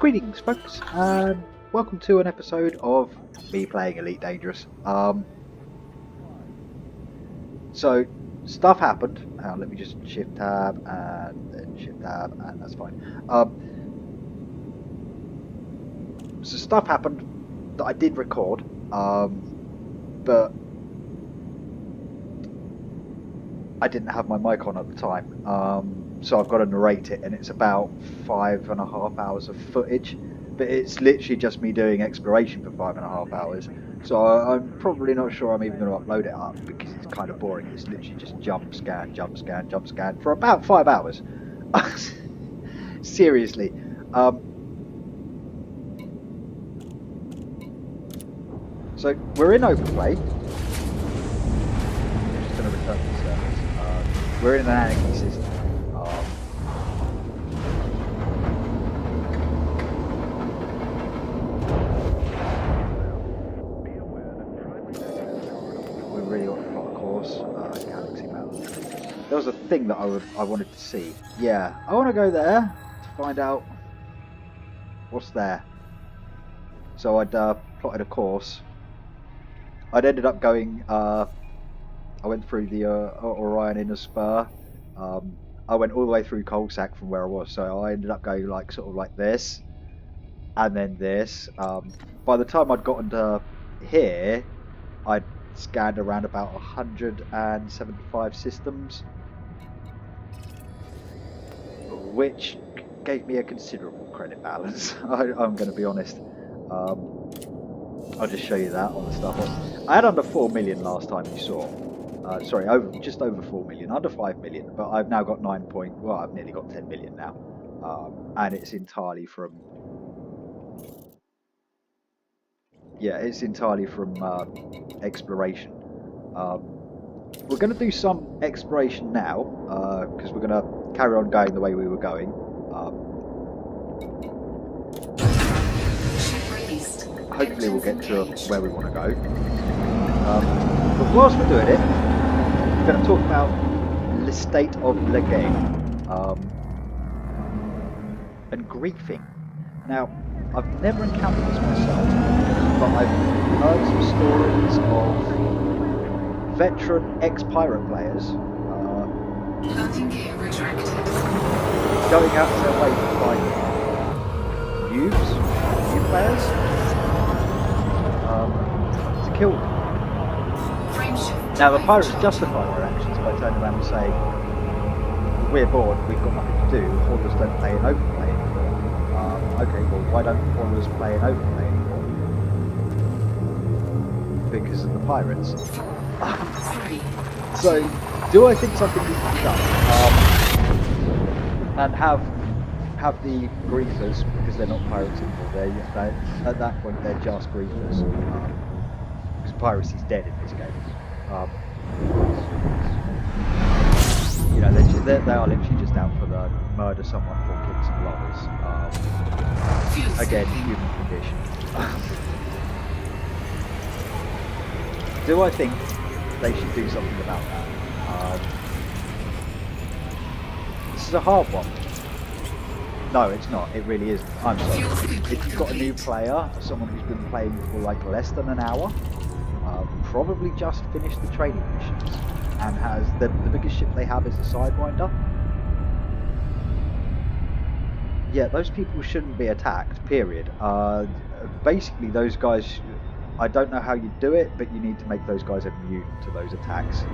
Greetings, folks, and welcome to an episode of me playing Elite Dangerous. So stuff happened. Let me just shift tab and then shift tab, and that's fine. So stuff happened that I did record, but I didn't have my mic on at the time. So I've got to narrate it, and it's about 5.5 hours of footage, but it's literally just me doing exploration for 5.5 hours. So I'm probably not sure I'm even going to upload it up because it's kind of boring. It's literally just jump scan, jump scan, jump scan for about 5 hours. Seriously. So we're in open play. I'm just going to return to the servers. We're in an anarchy system. We're really on a course. Galaxy Battle. There was a thing that I wanted to see. Yeah, I want to go there to find out what's there. So I'd plotted a course. I'd ended up going. I went through the Orion Inner Spur. I went all the way through Colsack from where I was, so I ended up going sort of like this, and then this. By the time I'd gotten to here, I'd scanned around about 175 systems, which gave me a considerable credit balance. I'm going to be honest. I'll just show you that on the stuff. I had under 4 million last time you saw. Sorry, just over 4 million, under 5 million, but I've now got I've nearly got 10 million now, and it's entirely from exploration. We're going to do some exploration now because we're going to carry on going the way we were going. Hopefully we'll get to where we want to go. But whilst we're doing it, we're going to talk about the state of the game and griefing. Now, I've never encountered this myself, but I've heard some stories of veteran ex-pirate players going out of their way to find new players to kill them. Now the pirates justify their actions by turning around and saying, we're bored, we've got nothing to do, haulers don't play in open play anymore. Okay, well why don't haulers play in open play anymore? Because of the pirates. So, do I think something needs to be done? And have the griefers, because they're not pirates anymore, at that point they're just griefers. Because piracy's dead in this game. They are literally just out for the murder someone for kicks and lovers. Again, human condition. Do I think they should do something about that? This is a hard one. No, it's not. It really isn't. I'm sorry. If you've got a new player, someone who's been playing for less than an hour, probably just finished the training missions, and has the biggest ship they have is the Sidewinder. Yeah, those people shouldn't be attacked, period. Basically, those guys, I don't know how you do it, but you need to make those guys immune to those attacks.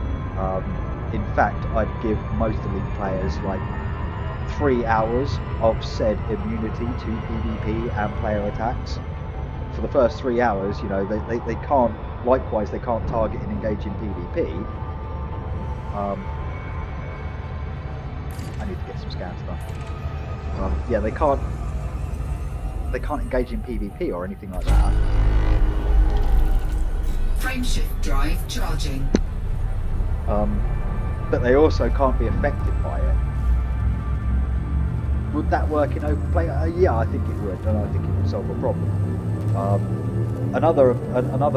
In fact, I'd give most elite players 3 hours of said immunity to PvP and player attacks. For the first 3 hours, they can't. Likewise, they can't target and engage in PvP. I need to get some scan stuff. Yeah, they can't engage in PvP or anything like that. Frameshift drive charging. But they also can't be affected by it. Would that work in open play? Yeah, I think it would, and I think it would solve a problem. Another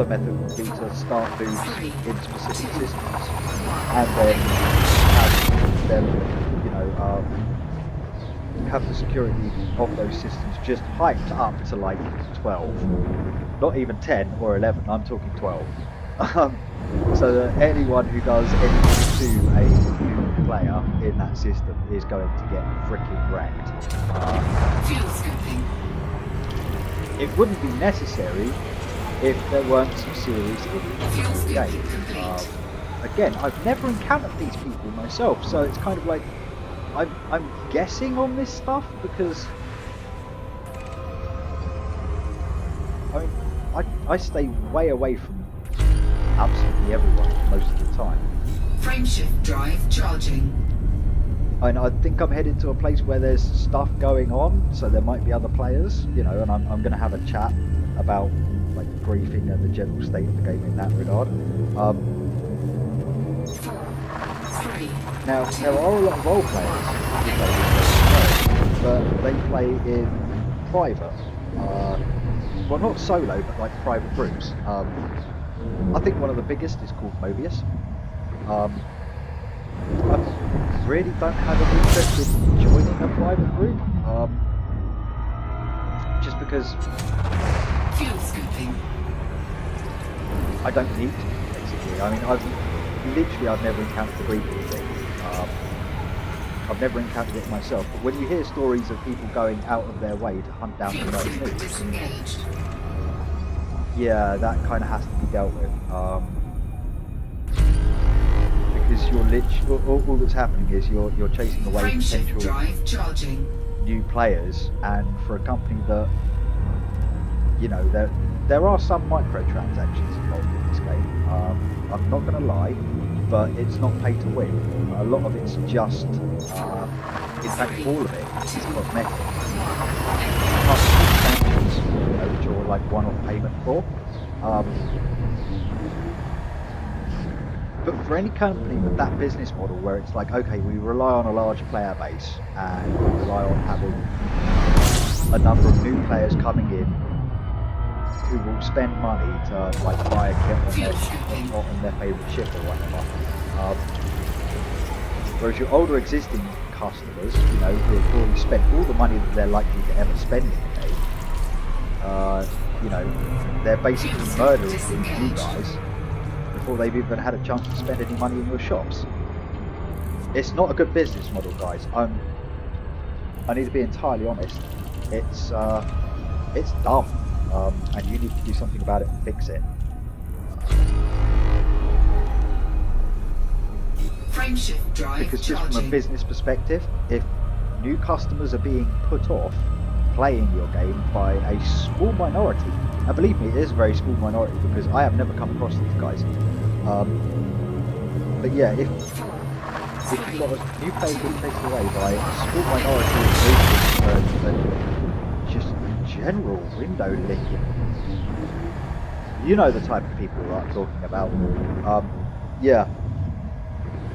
method would be to start moves in specific systems, and then have them, have the security of those systems just hyped up to like 12, not even 10 or 11. I'm talking 12. So that anyone who does anything to a new player in that system is going to get freaking wrecked. Fuel scooping. It wouldn't be necessary if there weren't some serious idiots Fuel in the scooping game. complete. Again, I've never encountered these people myself, so it's kind of like I'm guessing on this stuff because I mean I stay way away from absolutely everyone most of the time. Frameshift drive charging. And I think I'm headed to a place where there's stuff going on, so there might be other players, you know, and I'm going to have a chat about like briefing and the general state of the game in that regard. Now there are a lot of role players who play this game, but they play in private. Well, not solo, but like private groups. I think one of the biggest is called Mobius. I really don't have an interest in joining a private group, just because Fuel scooping. I don't need to, basically. I mean, I've never encountered the breeding thing. I've never encountered it myself, but when you hear stories of people going out of their way to hunt down the right news, Disengaged. yeah, that kind of has to be dealt with. Because you're literally all that's happening is you're chasing away Frameshift potential drive charging. new players, and for a company that, you know, there are some microtransactions involved in this game. I'm not going to lie, but it's not pay to win. A lot of it's just, in fact, all of it is cosmetic. Apart from expansions, you know, which are like one-off payment for. But for any company with that business model where it's like, okay, we rely on a large player base and we rely on having a number of new players coming in who will spend money to like buy a kit on their favourite ship or whatever. Whereas your older existing customers, you know, who have already spent all the money that they're likely to ever spend in the game, you know, they're basically murdering these new guys before they've even had a chance to spend any money in your shops. It's not a good business model, guys. I need to be entirely honest. It's dumb, and you need to do something about it and fix it. Frameshift drive Because just charging. from a business perspective, if new customers are being put off playing your game by a small minority, and believe me, it is a very small minority because I have never come across these guys. But yeah, if you've got a new player being taken away by a small minority of groups and just general window licking, you know the type of people that I'm talking about. Yeah.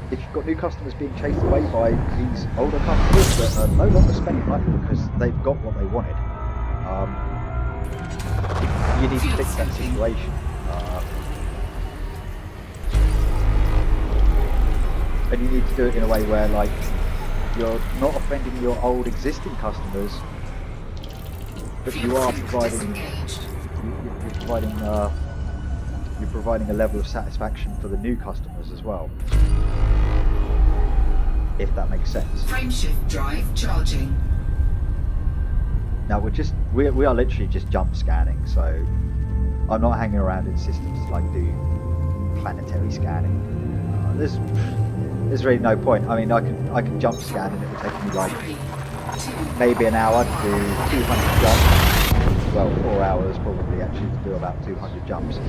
If you've got new customers being chased away by these older customers that are no longer spending money because they've got what they wanted, you need to fix that situation. And you need to do it in a way where, like, you're not offending your old existing customers, but you are providing you're providing a level of satisfaction for the new customers as well. If that makes sense. Frameshift drive charging. Now we are literally just jump scanning, so I'm not hanging around in systems to like do planetary scanning. There's really no point. I mean, I can jump scan and it will take me like maybe an hour to do 200 jumps. Well, 4 hours probably actually to do about 200 jumps.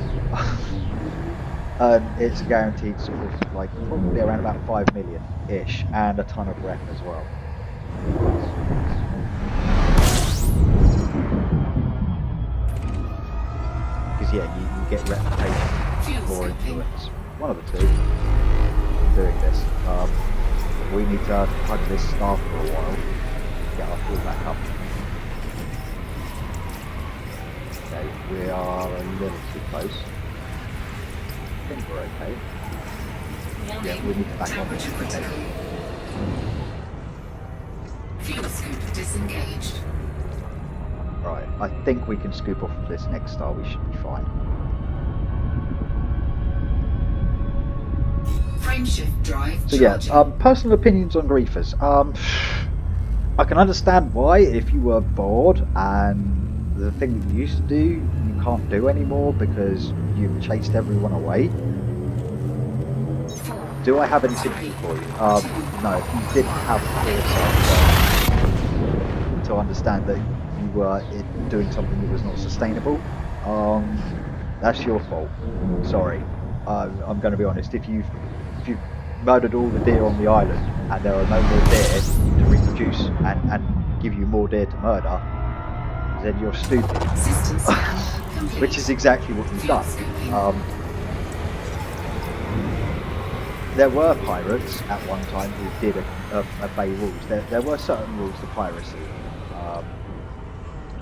And it's guaranteed sort of like probably around about 5 million-ish and a ton of rep as well. Because yeah, you get reputation or influence. One of the two in doing this. We need to hug this staff for a while to get our fuel back up. Okay, we are a little too close. I think we're okay. Yeah, we need to back on this. Okay. Fuel scoop disengaged. Right, I think we can scoop off of this next star. We should be fine. Frameshift drive So yeah, charging. personal opinions on griefers. I can understand why if you were bored and the thing that you used to do you can't do anymore because you've chased everyone away. Do I have any sympathy for you? No, if you didn't have foresight to understand that you were doing something that was not sustainable, that's your fault. Sorry, I'm going to be honest. If you've murdered all the deer on the island and there are no more deer to reproduce and give you more deer to murder, then you're stupid. System scan complete. Which is exactly what you've Field done. scooping. There were pirates at one time who did obey rules. There were certain rules to piracy,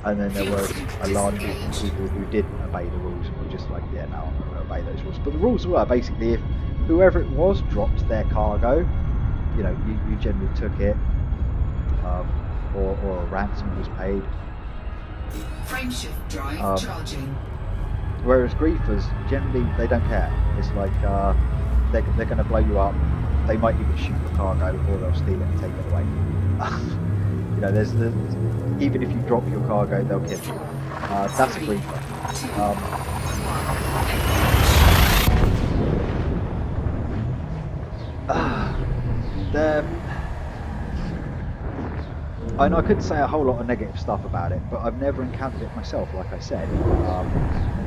and then there was a large group of people who didn't obey the rules and were just like, yeah, no, I'm not going to obey those rules. But the rules were basically if whoever it was dropped their cargo, you know, you generally took it, or a ransom was paid. Frameshift drive charging. Whereas griefers, generally, they don't care. It's like they're going to blow you up. They might even shoot your cargo, or they'll steal it and take it away. You know, there's even if you drop your cargo, they'll kill you. That's a griefer. And I could say a whole lot of negative stuff about it, but I've never encountered it myself, like I said.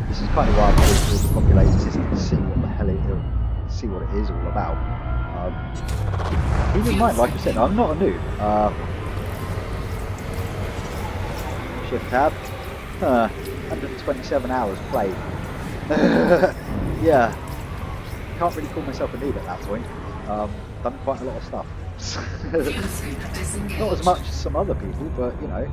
This is kind of why I'm going through the populated system to see what the hell it is all about. Keep in mind, like I said, I'm not a noob. Shift tab. 127 hours played. Yeah. Can't really call myself a noob at that point. Done quite a lot of stuff. Not as much as some other people, but you know.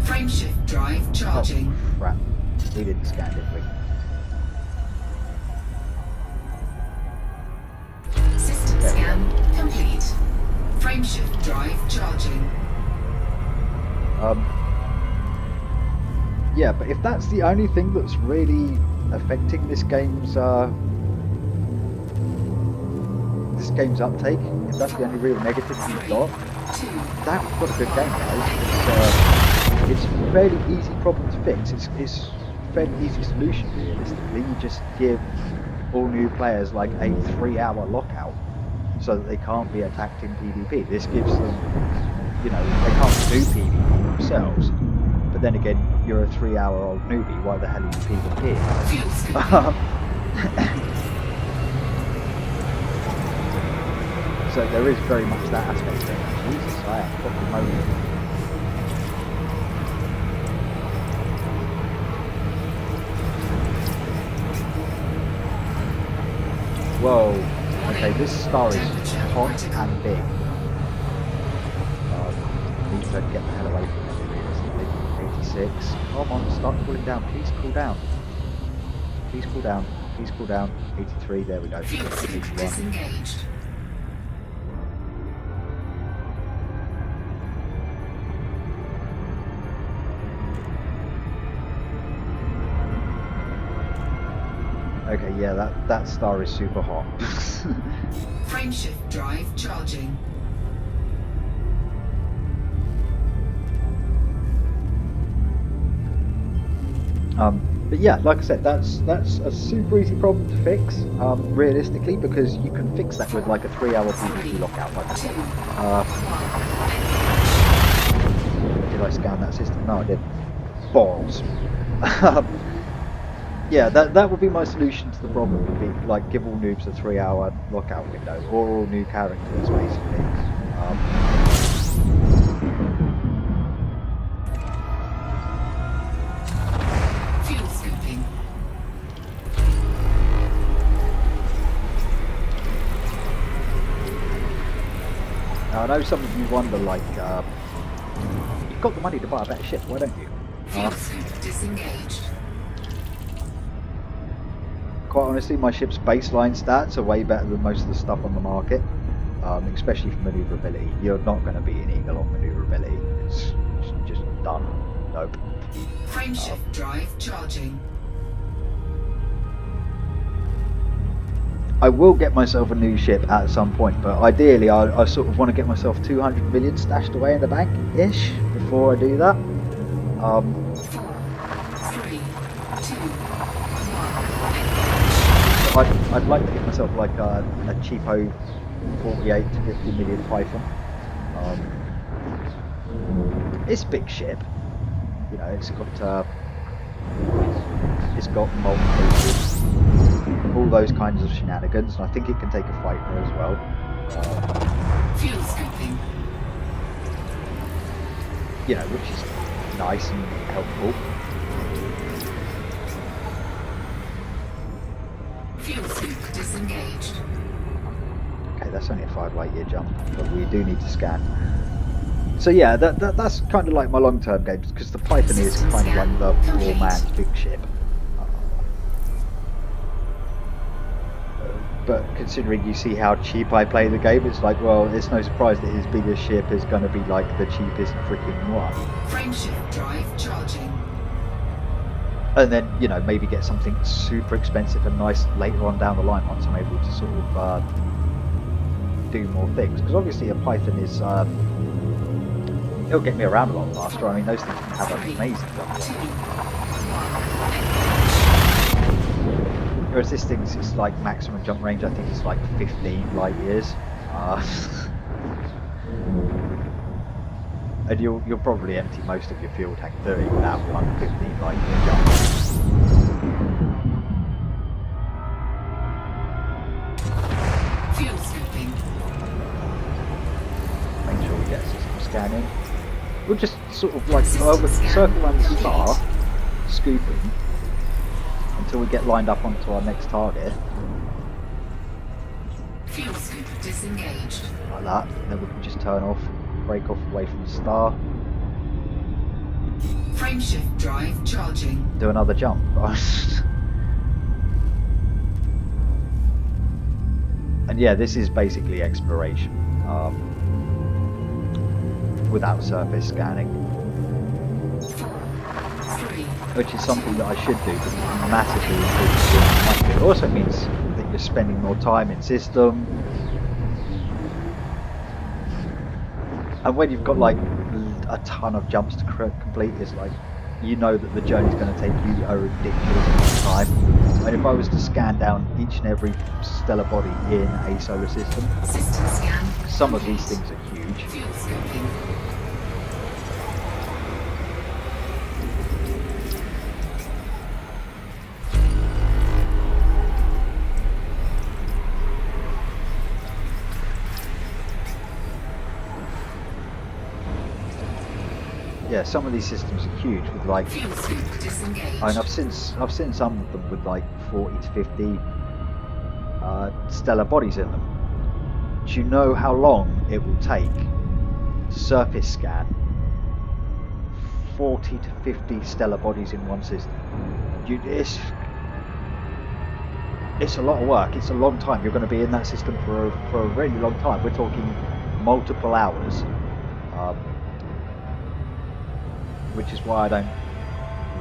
Frameshift drive charging. Oh, crap. We didn't scan, did we? System scan complete. Frameshift drive charging. Yeah, but if that's the only thing that's really affecting this game's uptake, if that's the only real negative you've got, then we've got a good game, guys. It's a fairly easy problem to fix. It's a fairly easy solution, realistically. You just give all new players like a 3-hour lockout so that they can't be attacked in PvP. This gives them, you know, they can't do PvP themselves. But then again, you're a 3-hour-old newbie. Why the hell are you PvP? So there is very much that aspect of it. Jesus, I am fucking moaning. Whoa. Okay, this star is hot and big. Need to get the hell away from it, realistically. 86. Come on, start cooling down. Please cool down. Please cool down. Please cool down. 83, there we go. 81. Disengaged. Okay, yeah, that star is super hot. Frameshift drive charging. But yeah, like I said, that's a super easy problem to fix, realistically, because you can fix that with like a 3-hour PvP lockout, like I said. Did I scan that system? No, I didn't. Balls. Yeah, that would be my solution to the problem, would be like give all noobs a 3-hour lockout window, or all new characters, basically. Fuel scooping. Now, I know some of you wonder, like, you've got the money to buy a better ship, why don't you? Fuel scoop disengaged. quite honestly, my ship's baseline stats are way better than most of the stuff on the market, especially for maneuverability. You're not going to beat an Eagle on maneuverability. It's just done. Nope. Frameshift drive charging. I will get myself a new ship at some point, but ideally I sort of want to get myself 200 million stashed away in the bank-ish before I do that. 4, 3, 2, 1. I'd like to get myself like a cheapo 48 to 50 million Python. It's a big ship, you know. It's got multiple, all those kinds of shenanigans, and I think it can take a fighter as well. Fuel scooping. You know, which is nice and helpful. Fuel scoop disengaged. Okay, that's only a 5 light year jump, but we do need to scan. So yeah, that's kind of like my long-term games, because the Python is kind of like the poor man's big ship. But considering you see how cheap I play the game, it's like, well, it's no surprise that his biggest ship is going to be like the cheapest freaking one. Frameshift drive charging. And then, you know, maybe get something super expensive and nice later on down the line once I'm able to sort of do more things. Because obviously a Python is, it'll get me around a lot faster. I mean, those things can have an amazing jump. Whereas this thing's is like maximum jump range, I think it's like 15 light years. And you'll probably empty most of your fuel tank doing that one 15 light year jump. Fuel scooping. Make sure we get system scanning. We'll just sort of like circle around the star, scooping, until we get lined up onto our next target. Fuel scoop disengaged. Like that. Then we can just turn off, break off away from the star. Frameshift drive charging. Do another jump. And yeah, this is basically exploration. Without surface scanning. 4, 3. Which is something that I should do, because it massively improves your money. It also means that you're spending more time in system. And when you've got like a ton of jumps to complete, it's like, you know that the journey's going to take you a ridiculous amount of time. And if I was to scan down each and every stellar body in a solar system, System scan. some of these things are huge. Fuel scooping. Yeah, some of these systems are huge with like, Fuel scoop disengaged. I mean, I've seen some of them with like 40 to 50 stellar bodies in them. Do you know how long it will take to surface scan 40 to 50 stellar bodies in one system? It's a lot of work. It's a long time. You're going to be in that system for a really long time. We're talking multiple hours. Which is why I don't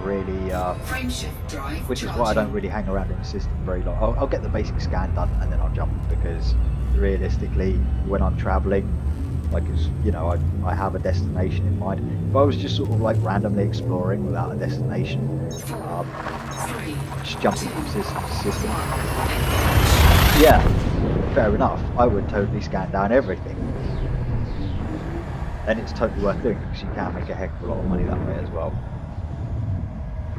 really, Frameshift drive which is charging. why I don't really hang around in the system very long. I'll get the basic scan done and then I'll jump, because realistically, when I'm travelling, like, it's, you know, I have a destination in mind. If I was just sort of like randomly exploring without a destination, 4, 3. just jumping from system to system, yeah, fair enough. I would totally scan down everything. And it's totally worth doing, because you can make a heck of a lot of money that way as well.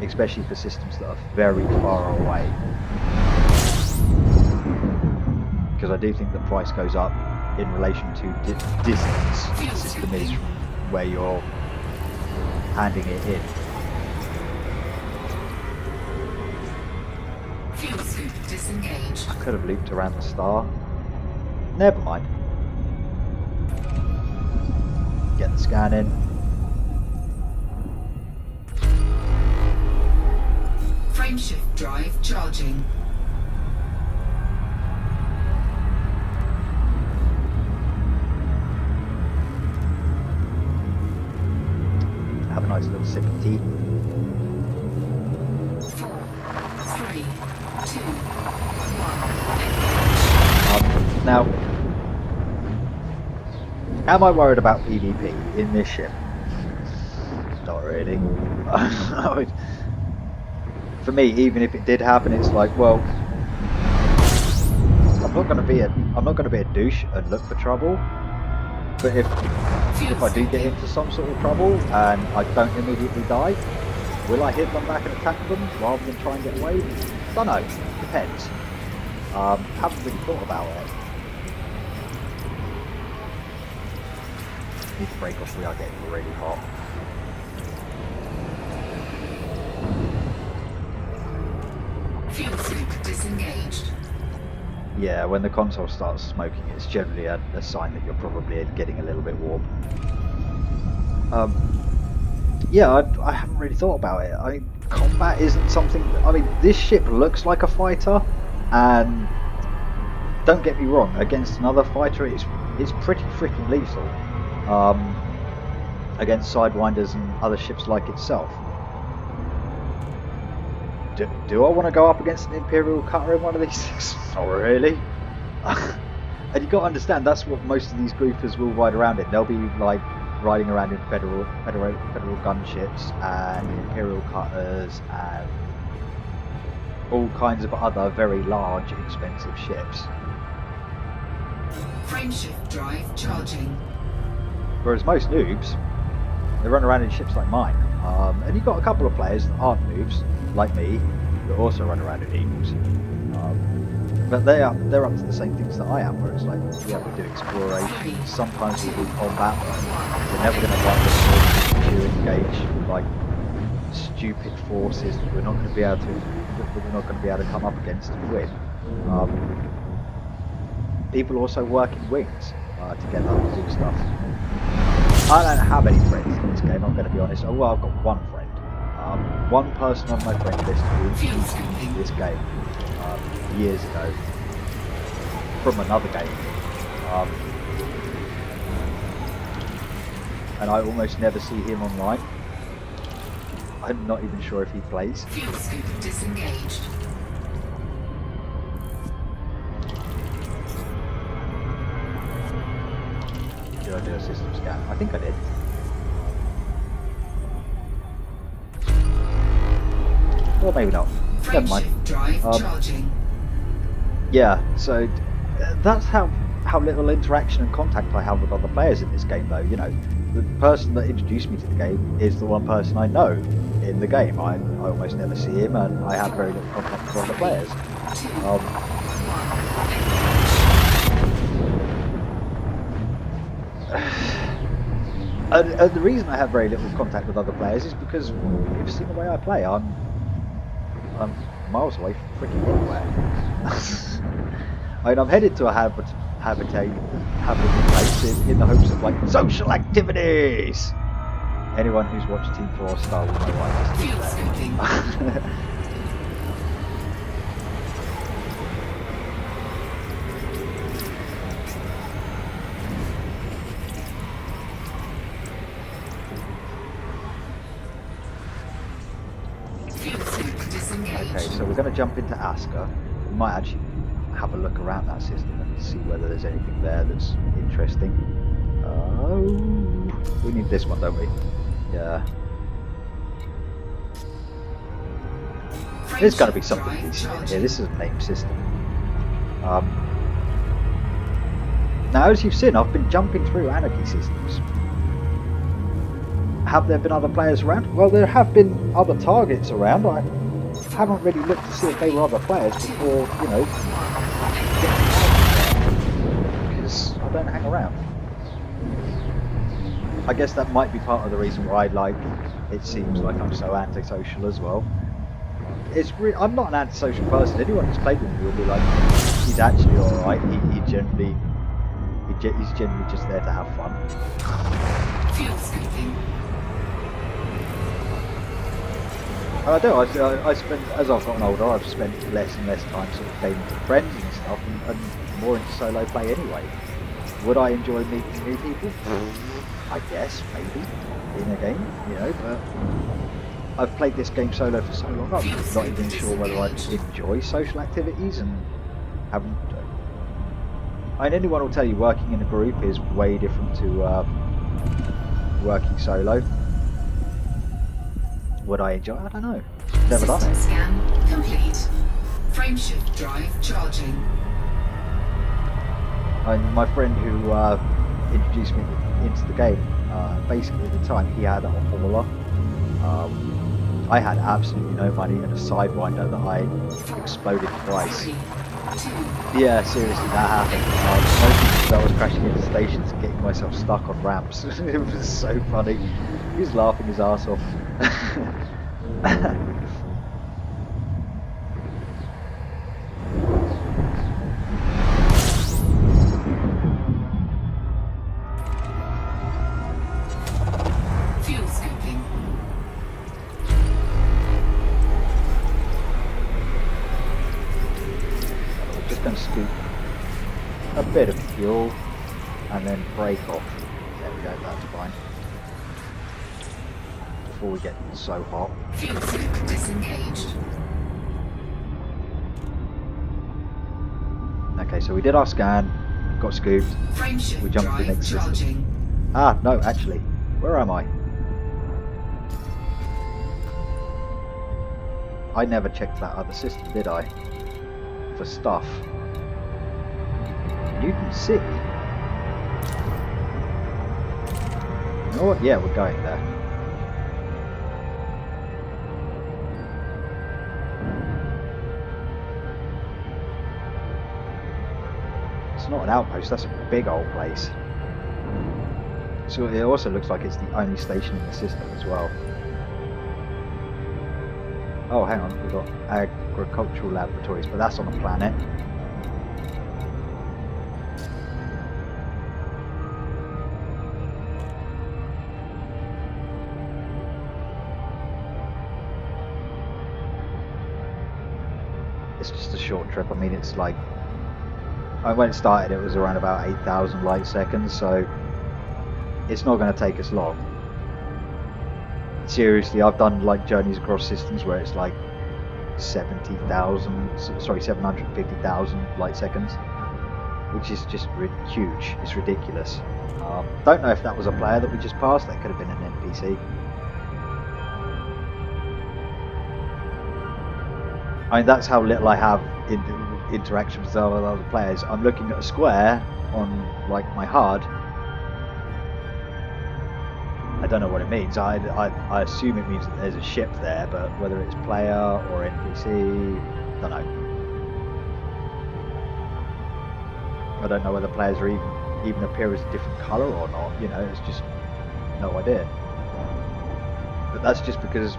Especially for systems that are very far away. Because I do think the price goes up in relation to distance the system is from where you're handing it in. Fuel scoop disengaged. I could have looped around the star. Never mind. Get the scan in. Frameshift drive charging. nice little sip of tea. 4, 3, 2, 1. Now, am I worried about PvP in this ship? Not really. I mean, for me, even if it did happen, it's like, well, I'm not going to be a douche and look for trouble. But if I do get into some sort of trouble and I don't immediately die, will I hit them back and attack them rather than try and get away? Don't know. Depends. Haven't really thought about it. Need to break off. We are getting really hot. Fuel scoop disengaged. Yeah, when the console starts smoking, it's generally a sign that you're probably getting a little bit warm. Yeah, I haven't really thought about it. I mean, combat isn't something... I mean, this ship looks like a fighter, and don't get me wrong, against another fighter, it's pretty freaking lethal. Against Sidewinders and other ships like itself. Do I want to go up against an Imperial cutter in one of these things? Not really. And you got to understand, that's what most of these goofers will ride around in. They'll be like riding around in federal gunships and Imperial cutters and all kinds of other very large, expensive ships. Frameshift drive charging. Whereas most noobs, they run around in ships like mine. And you've got a couple of players that aren't noobs, like me, that also run around in Eagles. But they're up to the same things that I am, where it's like, yeah, we do exploration, sometimes we do combat, but we're never going to fight the to engage like stupid forces that we're not going to be able to come up against and win. People also work in wings together to do stuff. I don't have any friends in this game, I'm going to be honest. Oh, well, I've got one friend. One person on my friend list who introduced me to this game years ago from another game. And I almost never see him online. I'm not even sure if he plays. Fuel scoop disengaged. Did I do a system scan? I think I did. Or maybe not. Never mind. Drive charging. Yeah, so that's how little interaction and contact I have with other players in this game, though. You know, the person that introduced me to the game is the one person I know in the game. I almost never see him, and I have very little contact with other players. And the reason I have very little contact with other players is because you've seen the way I play. I'm miles away from freaking anywhere. I mean, I'm headed to a habitable place in the hopes of like social activities. Anyone who's watched Team 4 Star will know why I just did that. Okay, so we're going to jump into Aska. We might actually have a look around that system and see whether there's anything there that's interesting. Oh, we need this one, don't we? Yeah. There's got to be something decent in here. This is a name system. Now, as you've seen, I've been jumping through Anarchy systems. Have there been other players around? Well, there have been other targets around. I haven't really looked to see if they were other players before, you know, because I don't hang around. I guess that might be part of the reason why, like, it seems like I'm so antisocial as well. I'm not an antisocial person. Anyone who's played with me will be like, he's actually alright. He's generally just there to have fun. Fuel scooping. I do. I spend, as I've gotten older, I've spent less and less time sort of gaming with friends and stuff, and more into solo play anyway. Would I enjoy meeting new people? I guess, maybe, in a game, you know, but I've played this game solo for so long, I'm not even sure whether I enjoy social activities and haven't... And anyone will tell you working in a group is way different to working solo. Would I enjoy it? I don't know. Never done System it. scan complete. Frameshift drive charging. And my friend who introduced me into the game, basically at the time he had a hauler. I had absolutely no money and a sidewinder that I exploded twice. 3, 2, Yeah, seriously, that happened. Mostly because I was crashing into stations and getting myself stuck on ramps. It was so funny. He was laughing his ass off. fuel scooping. We're just going to scoop a bit of fuel and then break off. There we go, that's fine. Before we get so hot. Fuel scoop disengaged. Okay, so we did our scan, got scooped. Frameshift We jumped to the drive next system. charging. Ah, no, actually, where am I? I never checked that other system, did I? For stuff. Newton City? You know what? Yeah, we're going there. It's not an outpost, that's a big old place. So it also looks like it's the only station in the system as well. Oh, hang on, we've got agricultural laboratories, but that's on a planet. It's just a short trip. I mean, it's like... when it started, it was around about 8,000 light seconds, so it's not going to take us long. Seriously, I've done like journeys across systems where it's like 750,000 light seconds, which is just huge. It's ridiculous. Don't know if that was a player that we just passed. That could have been an NPC. I mean, that's how little I have in interaction with other players. I'm looking at a square on like my HUD. I don't know what it means. I assume it means that there's a ship there, but whether it's player or NPC, don't know. I don't know whether players are even appear as a different colour or not. You know, it's just no idea. But that's just because,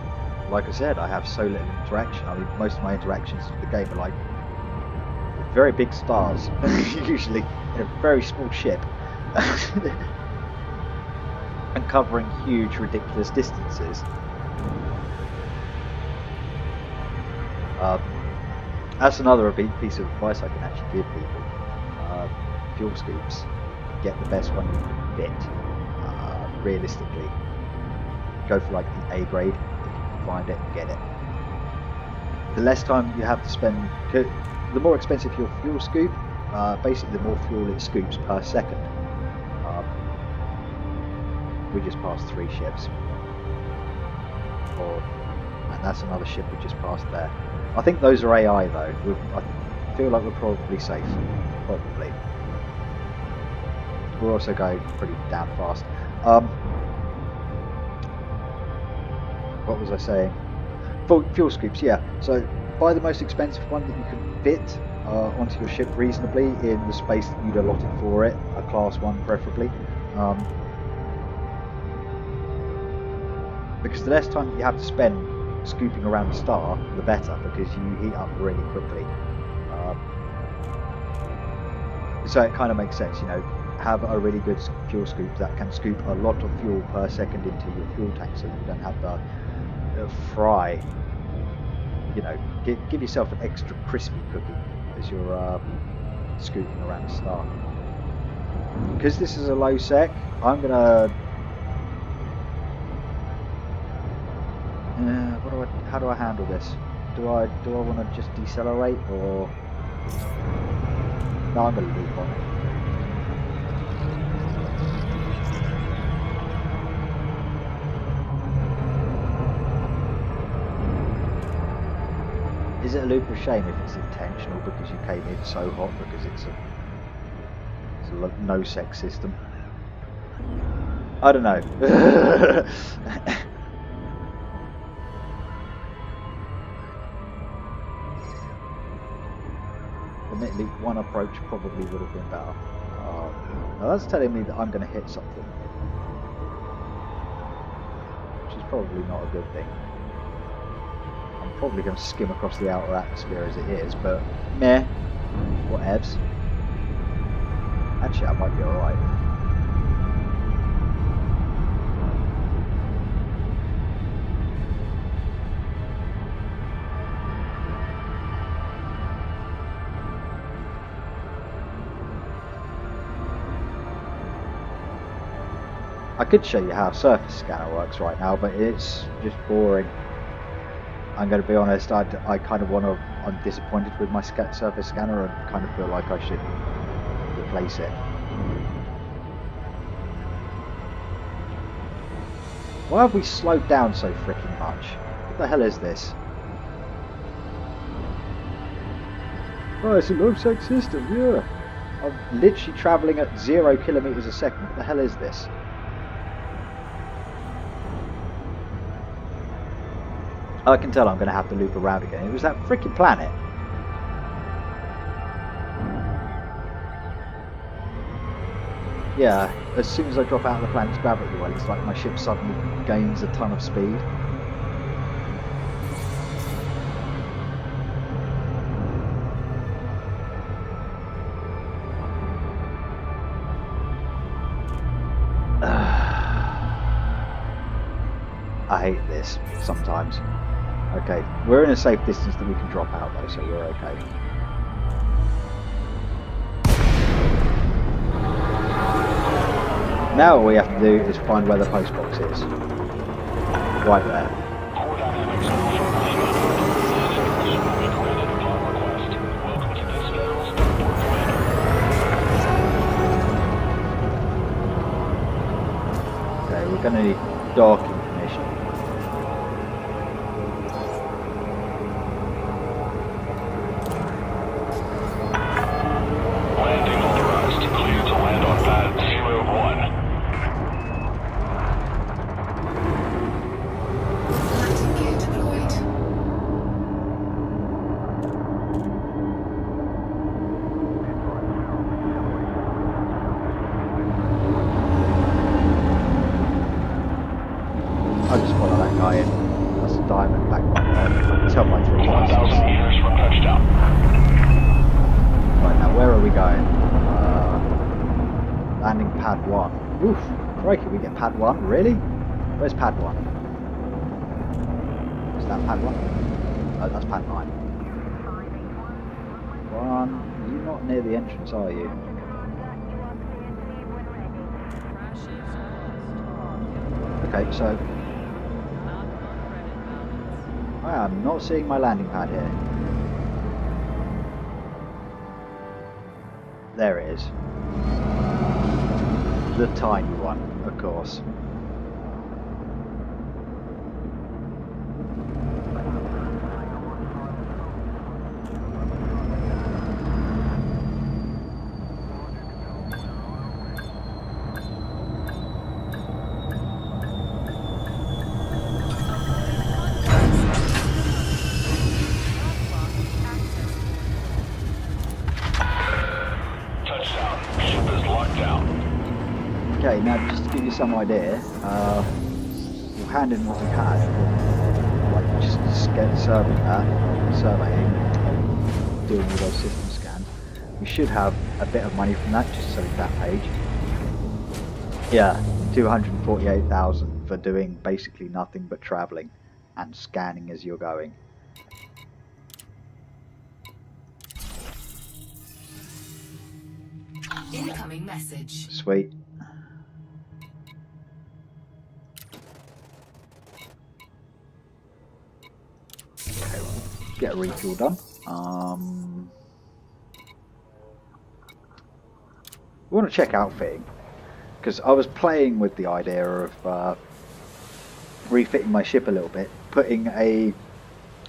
like I said, I have so little interaction. I mean, most of my interactions with the game are like very big stars, usually in a very small ship. And covering huge, ridiculous distances. That's another piece of advice I can actually give people. Fuel scoops. Get the best one you can fit. Realistically. Go for like the A grade. If you can find it, get it. The less time you have to spend... The more expensive your fuel scoop, basically the more fuel it scoops per second. We just passed 3 ships. And that's another ship we just passed there. I think those are AI though. I feel like we're probably safe. Probably. We're also going pretty damn fast. What was I saying? Fuel scoops, yeah. So buy the most expensive one that you can fit onto your ship reasonably in the space that you'd allotted for it. A class 1 preferably. Because the less time that you have to spend scooping around a star, the better, because you heat up really quickly. So it kind of makes sense, you know, have a really good fuel scoop that can scoop a lot of fuel per second into your fuel tank, so you don't have to fry. You know, give yourself an extra crispy cookie as you're scooping around a star. Because this is a low sec, I'm gonna how do I handle this? Do I want to just decelerate or? No, I'm going to loop on it. Is it a loop of shame if it's intentional because you came in so hot because it's a no sex system? I don't know. Admittedly, one approach probably would have been better. Now that's telling me that I'm going to hit something, which is probably not a good thing. I'm probably going to skim across the outer atmosphere as it is, but meh, whatevs. Actually, I might be alright. I could show you how a surface scanner works right now, but it's just boring. I'm going to be honest, I kind of want to, I'm disappointed with my surface scanner and kind of feel like I should replace it. Why have we slowed down so freaking much? What the hell is this? Oh, it's a low-sex system, yeah. I'm literally travelling at 0 kilometres a second. What the hell is this? I can tell I'm going to have to loop around again. It was that freaking planet. Yeah, as soon as I drop out of the planet's gravity well, it's like my ship suddenly gains a ton of speed. I hate this sometimes. Okay, we're in a safe distance that we can drop out though, so we're okay. Now all we have to do is find where the post box is. Right there. Okay, we're going to need docking permission. Landing authorized. Clear to land on pad 01. Landing gear deployed. I'll just follow that guy in. That's a diamond back by I can tell by 3 1,000 meters from touchdown. Right, now where are we going? Landing pad 1. Oof, crikey, we get pad 1? Really? Where's pad 1? Is that pad 1? Oh, that's pad 9. 1, you're not near the entrance, are you? Okay, so I am not seeing my landing pad here. There it is. The tiny one, of course. Touchdown. Ship is locked down. Okay, now just to give you some idea, we'll hand in what we had, like just surveying, doing all those system scans. We should have a bit of money from that, just so that page. Yeah, 248,000 for doing basically nothing but travelling and scanning as you're going. Incoming message. Sweet. get a refuel done. We want to check outfitting, because I was playing with the idea of refitting my ship a little bit, putting a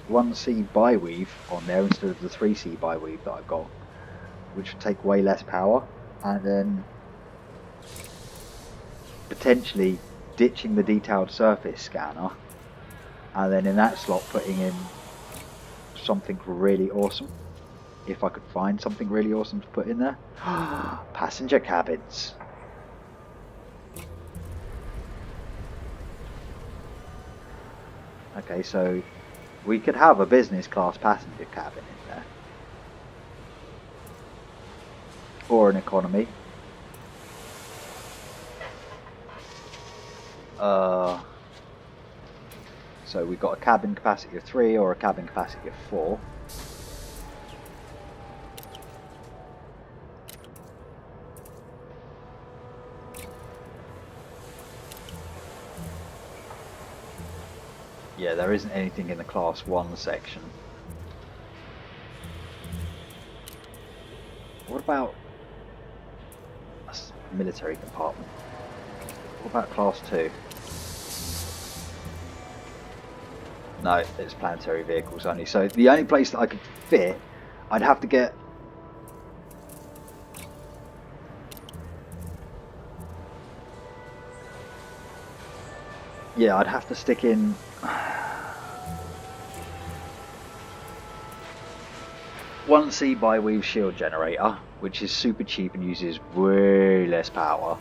1C biweave on there instead of the 3C biweave that I've got, which would take way less power, and then potentially ditching the detailed surface scanner, and then in that slot putting in something really awesome, if I could find something really awesome to put in there. Passenger cabins. Okay, so we could have a business class passenger cabin in there, or an economy. So we've got a cabin capacity of 3 or a cabin capacity of 4. Yeah, there isn't anything in the class 1 section. What about a military compartment? What about class 2? No, it's planetary vehicles only. So the only place that I could fit, I'd have to get... Yeah, I'd have to stick in... One C biweave shield generator, which is super cheap and uses way less power.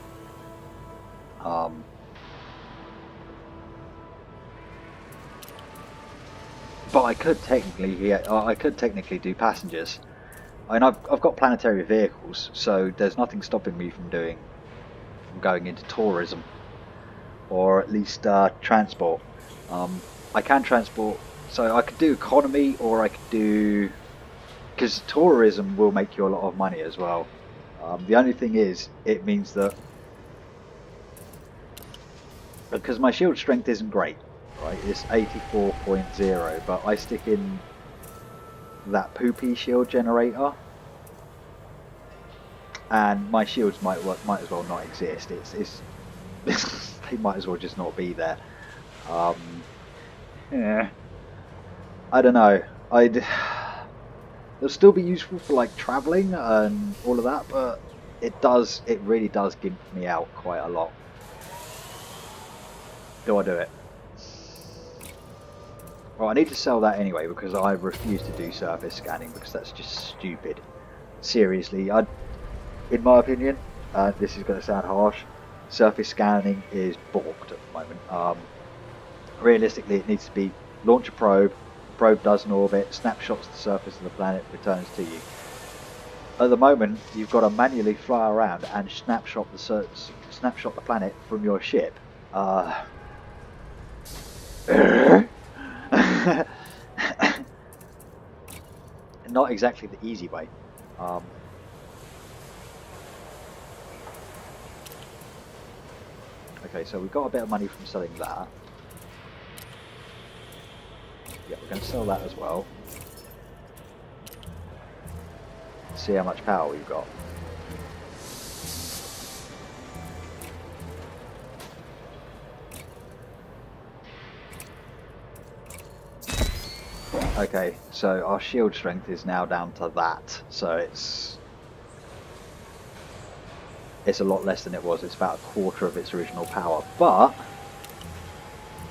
But I could technically do passengers. I mean, I've got planetary vehicles, so there's nothing stopping me from going into tourism, or at least transport. I can transport, so I could do economy, or I could do, because tourism will make you a lot of money as well. The only thing is, it means that because my shield strength isn't great. Right, it's 84.0, but I stick in that poopy shield generator, and my shields might as well not exist. It's they might as well just not be there. Yeah, I don't know. They'll still be useful for like traveling and all of that, but it really does gimp me out quite a lot. Do I do it? Well, I need to sell that anyway because I refuse to do surface scanning because that's just stupid. Seriously, in my opinion, this is going to sound harsh, surface scanning is balked at the moment. Realistically, it needs to be launch a probe, probe does an orbit, snapshots the surface of the planet, returns to you. At the moment, you've got to manually fly around and snapshot the planet from your ship. Not exactly the easy way. Okay, so we've got a bit of money from selling that. Yeah, we're going to sell that as well. See how much power we've got. Okay, so our shield strength is now down to that, so it's a lot less than it was. It's about a quarter of its original power, but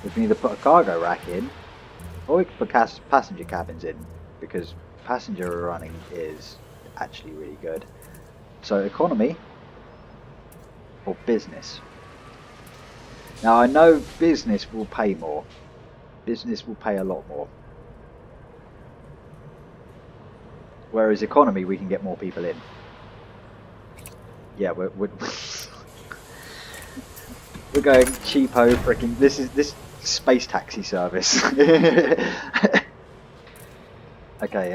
we can either put a cargo rack in, or we can put passenger cabins in, because passenger running is actually really good. So economy or business. Now I know business will pay more. Business will pay a lot more. Whereas economy, we can get more people in. Yeah, we're going cheapo freaking. This is space taxi service. Okay.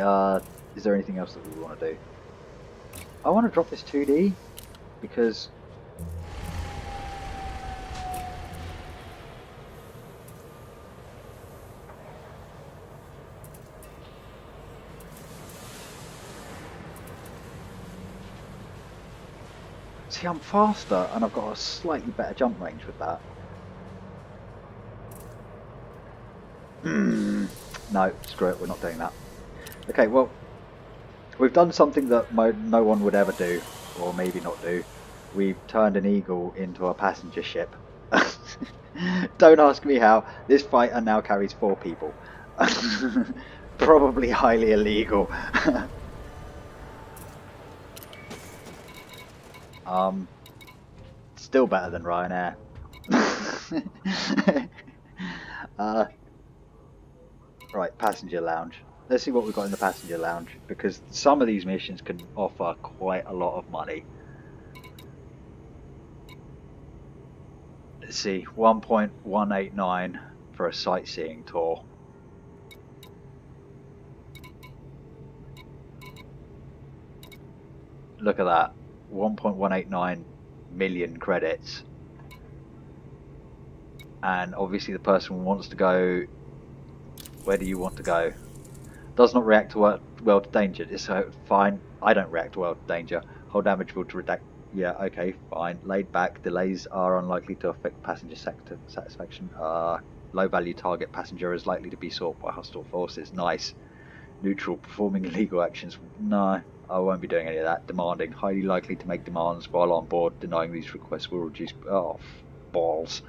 Is there anything else that we want to do? I want to drop this 2D because See, I'm faster and I've got a slightly better jump range with that. No, screw it, we're not doing that. Okay, well, we've done something that no one would ever do, or maybe not do. We've turned an Eagle into a passenger ship. Don't ask me how. This fighter now carries 4 people. Probably highly illegal. Still better than Ryanair. Right, passenger lounge. Let's see what we've got in the passenger lounge, because some of these missions can offer quite a lot of money. Let's see, 1.189 for a sightseeing tour. Look at that, 1.189 million credits. And obviously the person wants to go, where do you want to go? Does not react to world to danger. So fine, I don't react to world to danger. Hold damage to redact. Yeah, okay, fine. Laid back. Delays are unlikely to affect passenger sector satisfaction. Low value target passenger is likely to be sought by hostile forces. Nice. Neutral. Performing illegal actions. No, I won't be doing any of that. Demanding. Highly likely to make demands while on board. Denying these requests will reduce. Oh, balls.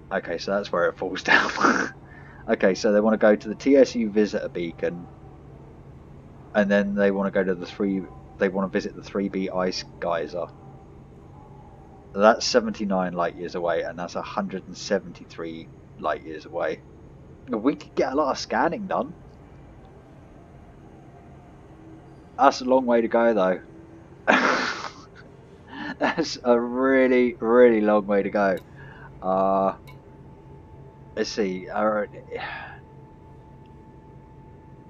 Okay, so that's where it falls down. Okay, so they want to go to the TSU visitor beacon, and then they want to go to the they want to visit the 3B ice geyser. That's 79 light years away, and that's 173 light years away. We could get a lot of scanning done. That's a long way to go, though. That's a really, really long way to go. Let's see. I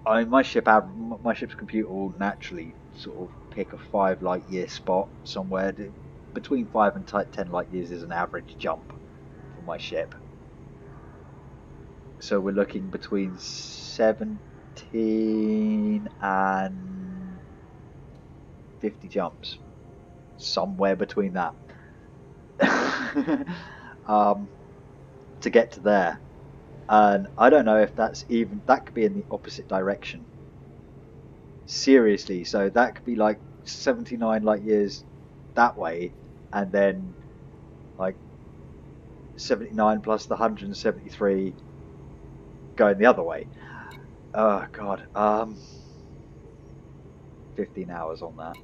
mean, my ship's computer will naturally sort of pick a 5 light year spot somewhere. Between 5 and 10 light years is an average jump for my ship. So we're looking between 17 and 50 jumps. Somewhere between that. To get to there. And I don't know if that could be in the opposite direction. Seriously, so that could be like 79 light years that way, and then like 79 plus the 173 going the other way. Oh god, 15 hours on that.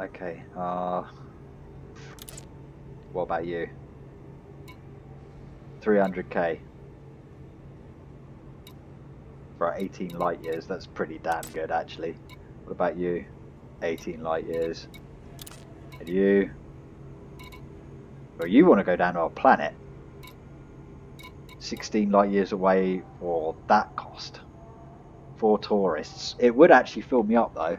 Okay, what about you? 300k for 18 light years. That's pretty damn good, actually. What about you? 18 light years. And you? Well, you want to go down to our planet. 16 light years away for that cost. 4 tourists. It would actually fill me up, though.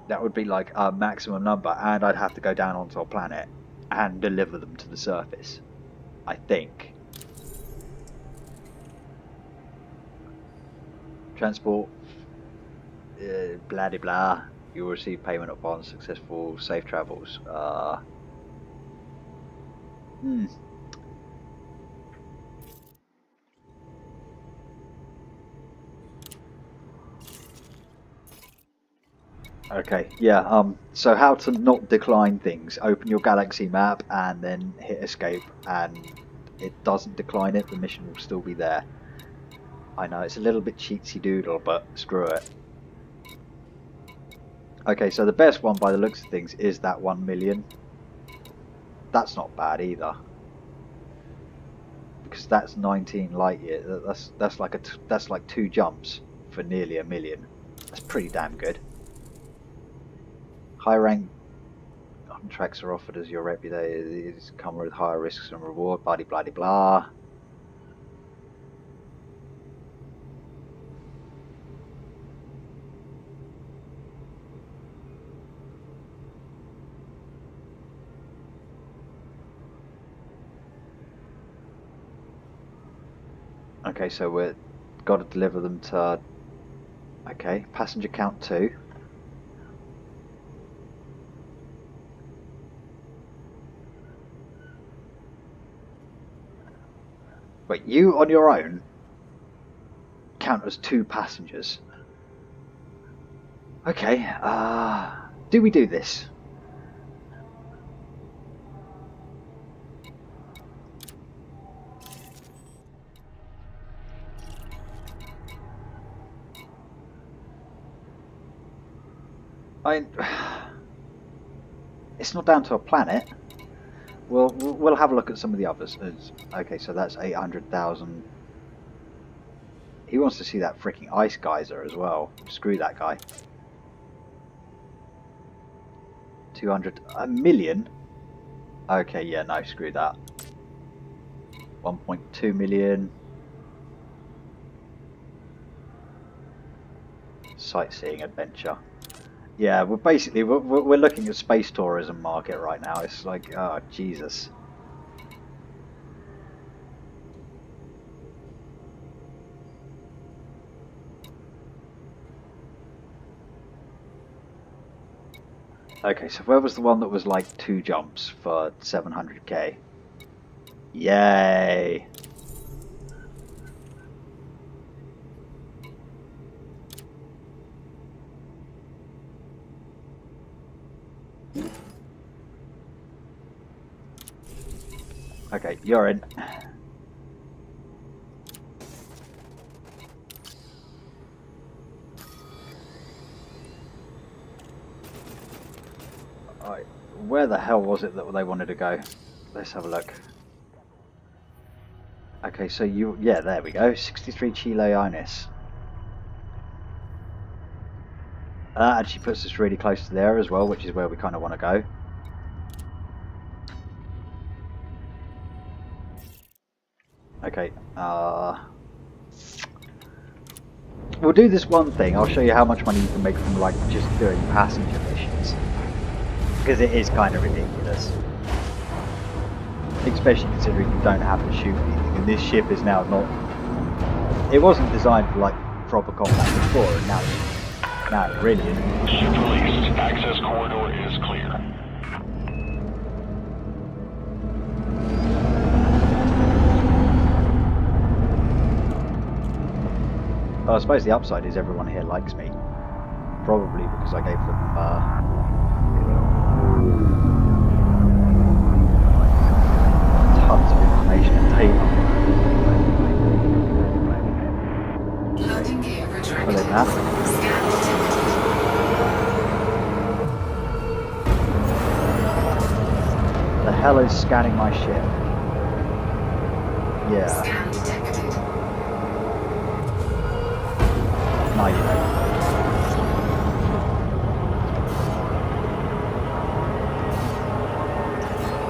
That would be like a maximum number, and I'd have to go down onto our planet and deliver them to the surface, I think. Transport, blah de blah. You will receive payment upon successful safe travels. Okay, yeah, so how to not decline things. Open your galaxy map and then hit escape, and it doesn't decline it, the mission will still be there. I know, it's a little bit cheatsy doodle, but screw it. Okay, so the best one by the looks of things is that 1 million. That's not bad either. Because that's 19 light years. That's like 2 jumps for nearly 1 million. That's pretty damn good. High rank contracts are offered as your reputation is come with higher risks and reward, blah blah blah blah. Okay, so we've got to deliver them to... Okay, passenger count 2. Wait, you on your own count as 2 passengers. Okay, do we do this? It's not down to a planet. We'll have a look at some of the others. Okay, so that's 800,000. He wants to see that freaking ice geyser as well. Screw that guy. 200, a million? Okay, yeah, no, screw that. 1.2 million. Sightseeing adventure. Yeah, we're looking at space tourism market right now. It's like, oh Jesus. Okay, so where was the one that was like 2 jumps for 700k? Yay! Okay, you're in. Alright, where the hell was it that they wanted to go? Let's have a look. Okay, so yeah, there we go. 63 Chileonis. That actually puts us really close to there as well, which is where we kind of want to go. Okay, we'll do this one thing. I'll show you how much money you can make from like just doing passenger missions, because it is kind of ridiculous, especially considering you don't have to shoot anything. And this ship is now not. It wasn't designed for like proper combat before, and now it really isn't. Ship released. Access corridor is clear. Well, I suppose the upside is everyone here likes me. Probably because I gave them tons of information and data. Loading gear redirected. Other than that, Scan detected. the hell is scanning my ship? Yeah, Scan detected. no you don't.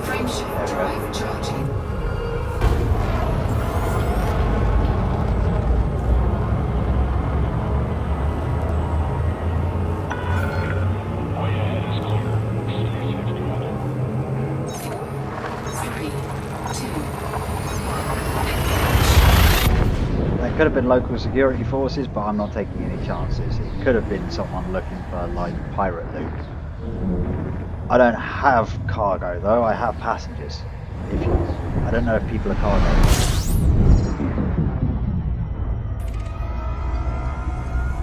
Frameshift drive charging. Way ahead is clear. Stay safe together. 4, 3, 2, 1. There could have been local security forces, but I'm not taking any chances. It could have been someone looking for like pirate loot. I don't have cargo though, I have passengers. I don't know if people are cargo.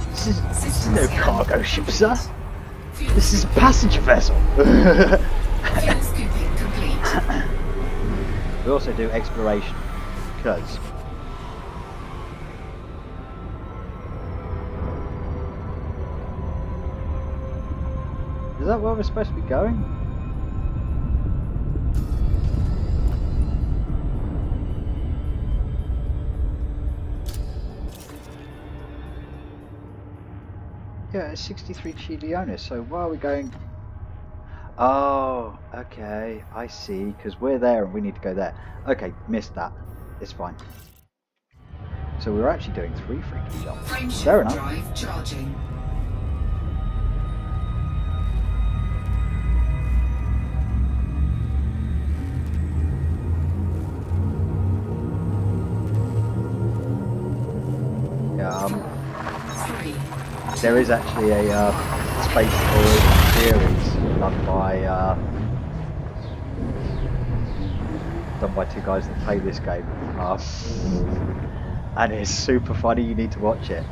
This is no cargo ship, sir. This is a passenger vessel. Fuel scooping complete. We also do exploration, because is that where we're supposed to be going? Yeah, it's 63 Chileonis, so why are we going? Oh, okay, I see, because we're there and we need to go there. Okay, missed that. It's fine. So we're actually doing 3 freaking jumps. Fair Frameshift enough. drive charging. there is actually a space tourism series done by two guys that play this game, and it's super funny. You need to watch it.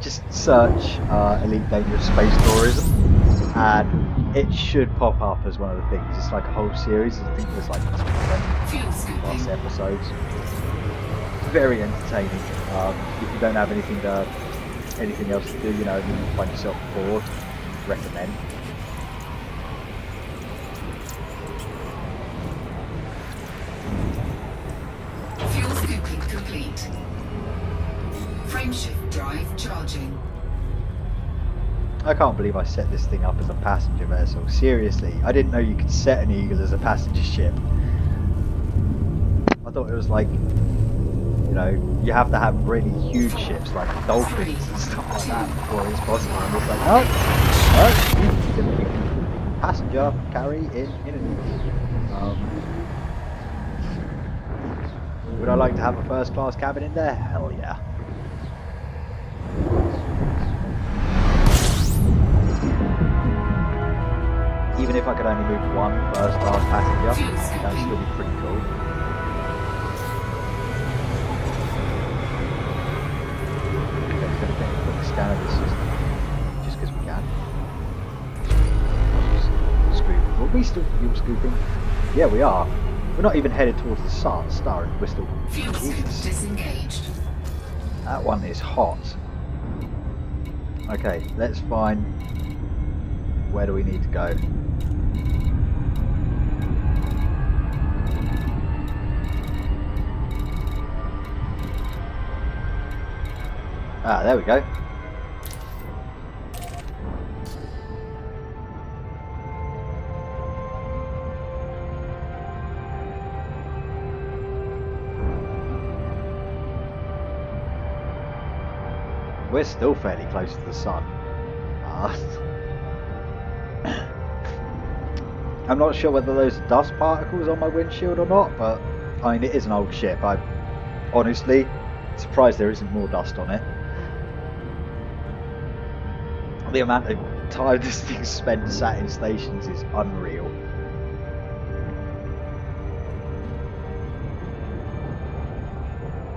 Just search Elite Dangerous Space Tourism, and it should pop up as one of the things. It's like a whole series. I think there's like 20 Fuel scooping. plus episodes. Very entertaining. If you don't have anything else to do, you know, and you find yourself bored, recommend. Fuel scooping complete. Frameshift drive charging. I can't believe I set this thing up as a passenger vessel. Seriously, I didn't know you could set an Eagle as a passenger ship. I thought it was like, you know, you have to have really huge ships like Dolphins and stuff like that before it's possible. And it's like, no, you can passenger carry in an Eagle. Would I like to have a first class cabin in there? Hell yeah. Even if I could only move one first class passenger, that would still be pretty cool. Okay, we're going to take a quick scan of the system, just because we can. Scoop. Were we still fuel scooping? Yeah, we are. We're not even headed towards the star, and we're still... Fuel scoop disengaged. That one is hot. Okay, let's find... Where do we need to go? Ah, there we go. We're still fairly close to the sun. I'm not sure whether those are dust particles on my windshield or not, but I mean, it is an old ship. I'm honestly surprised there isn't more dust on it. The amount of time this thing's spent sat in stations is unreal.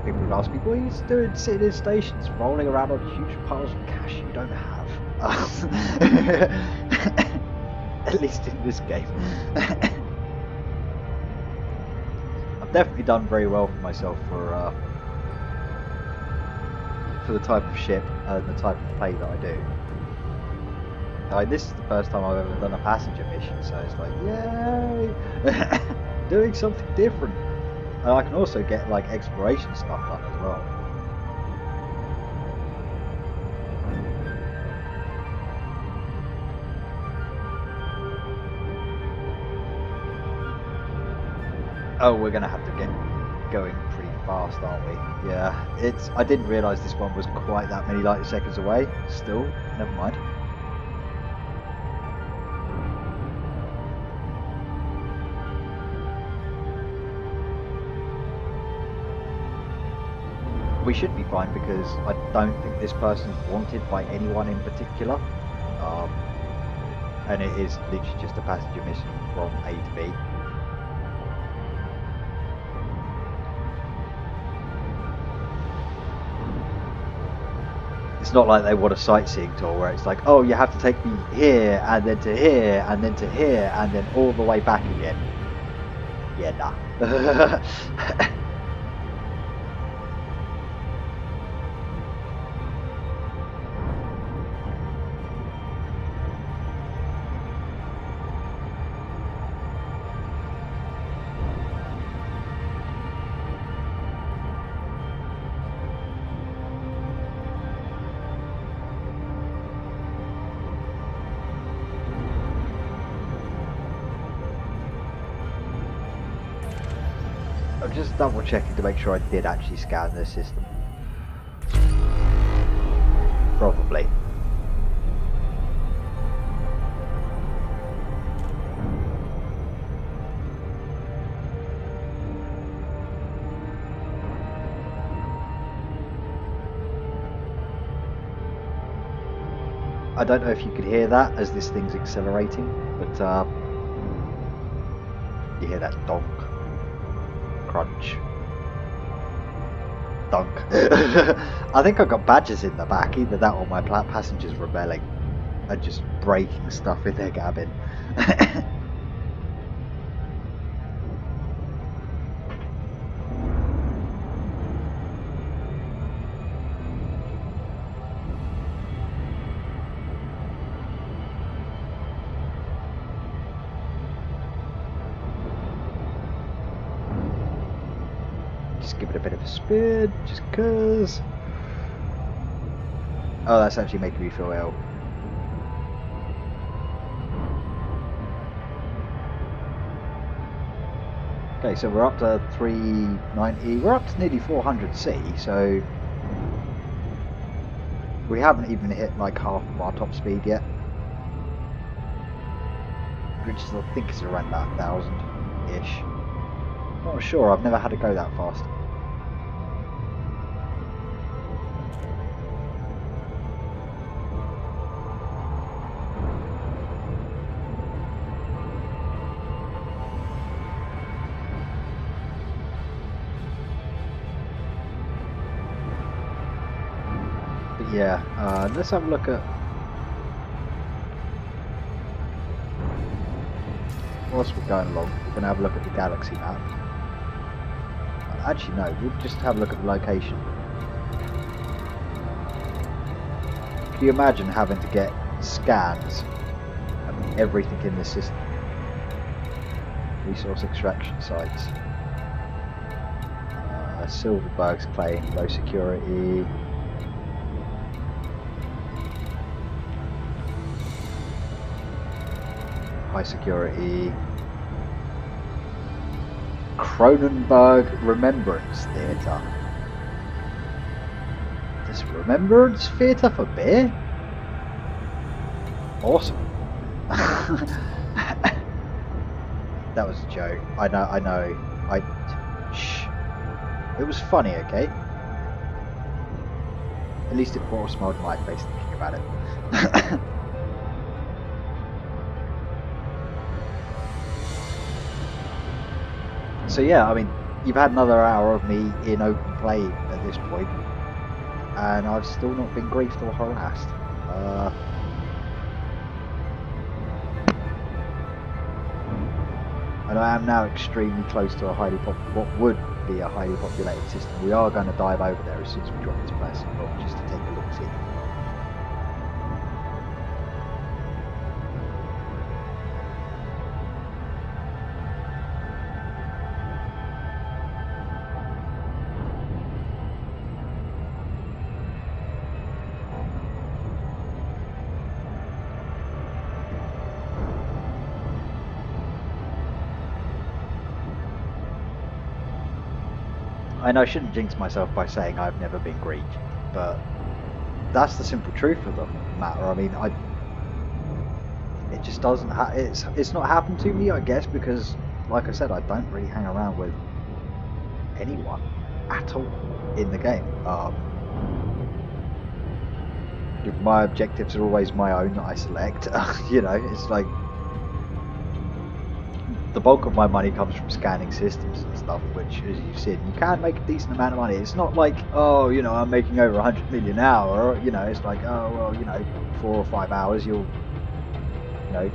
People would ask me, what are you doing sitting in stations, rolling around on huge piles of cash you don't have? At least in this game. I've definitely done very well for myself for the type of ship and the type of play that I do. This is the first time I've ever done a passenger mission, so it's like, yay! Doing something different. And I can also get like exploration stuff done as well. Oh, we're gonna have to get going pretty fast, aren't we? Yeah, I didn't realise this one was quite that many light seconds away. Still, never mind. We should be fine because I don't think this person's wanted by anyone in particular. And it is literally just a passenger mission from A to B. It's not like they want a sightseeing tour where it's like, oh, you have to take me here and then to here and then to here and then all the way back again. Yeah, nah. I'm just double checking to make sure I did actually scan the system. Probably. I don't know if you could hear that as this thing's accelerating, but you hear that donk, crunch, dunk. I think I got badges in the back, either that or my passengers rebelling and just breaking stuff in their cabin. Just give it a bit of a spin, just cause. Oh, that's actually making me feel ill. Okay, so we're up to 390. We're up to nearly 400 C, so we haven't even hit like half of our top speed yet. Which is, I think is around that 1,000-ish. Not sure, I've never had to go that fast. But yeah, let's have a look at... Whilst we're going along, we're going to have a look at the galaxy map. Actually no, we'll just have a look at the location. Can you imagine having to get scans of everything in the system? Resource extraction sites. Silverberg's claim, low security. High security. Cronenberg Remembrance Theatre. This Remembrance Theatre for beer? Awesome. That was a joke. I know. Shh. It was funny, okay? At least it brought a smile to my face thinking about it. So yeah, I mean, you've had another hour of me in open play at this point, and I've still not been griefed or harassed. And I am now extremely close to what would be a highly populated system. We are going to dive over there as soon as we drop into Blessing, just to take a look see. And I shouldn't jinx myself by saying I've never been grieved, but that's the simple truth of the matter. I mean, it just doesn't. It's not happened to me, I guess, because, like I said, I don't really hang around with anyone at all in the game. My objectives are always my own that I select. You know, it's like the bulk of my money comes from scanning systems and stuff, which, as you've seen, you can make a decent amount of money. It's not like, oh, you know, I'm making over 100 million an hour. You know, it's like, oh, well, you know, 4 or 5 hours, you'll, you know,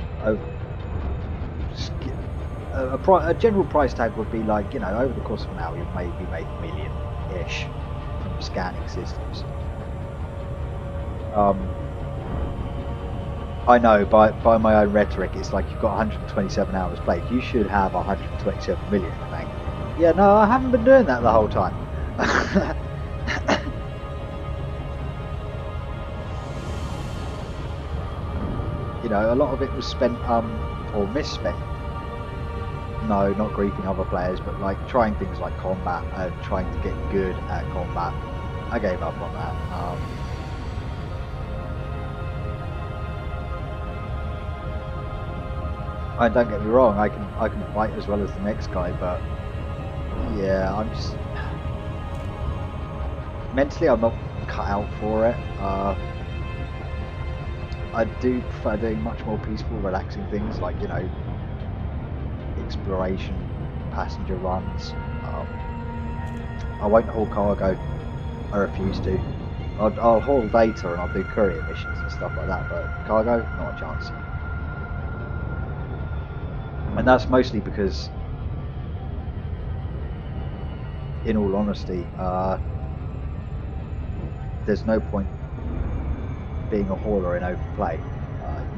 a general price tag would be like, you know, over the course of an hour, you'll maybe make a million-ish from scanning systems. I know, by my own rhetoric, it's like you've got 127 hours played. You should have 127 million in the bank. Yeah, no, I haven't been doing that the whole time. You know, a lot of it was spent, or misspent. No, not griefing other players, but like trying things like combat and trying to get good at combat. I gave up on that. And don't get me wrong, I can fight as well as the next guy, but yeah, I'm just mentally I'm not cut out for it. I do prefer doing much more peaceful, relaxing things like, you know, exploration, passenger runs. I won't haul cargo. I refuse to. I'll haul data and I'll do courier missions and stuff like that, but cargo, not a chance. And that's mostly because, in all honesty, there's no point being a hauler in open play.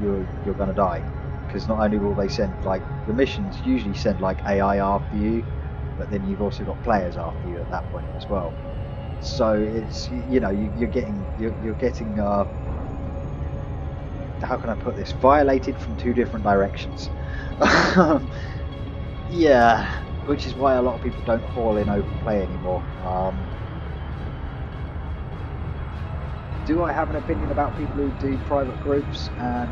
You're gonna die, because not only will they send, like, the missions usually send like AI after you, but then you've also got players after you at that point as well. So it's, you know, you're getting how can I put this, violated from two different directions. Yeah, which is why a lot of people don't haul in open play anymore. Do I have an opinion about people who do private groups and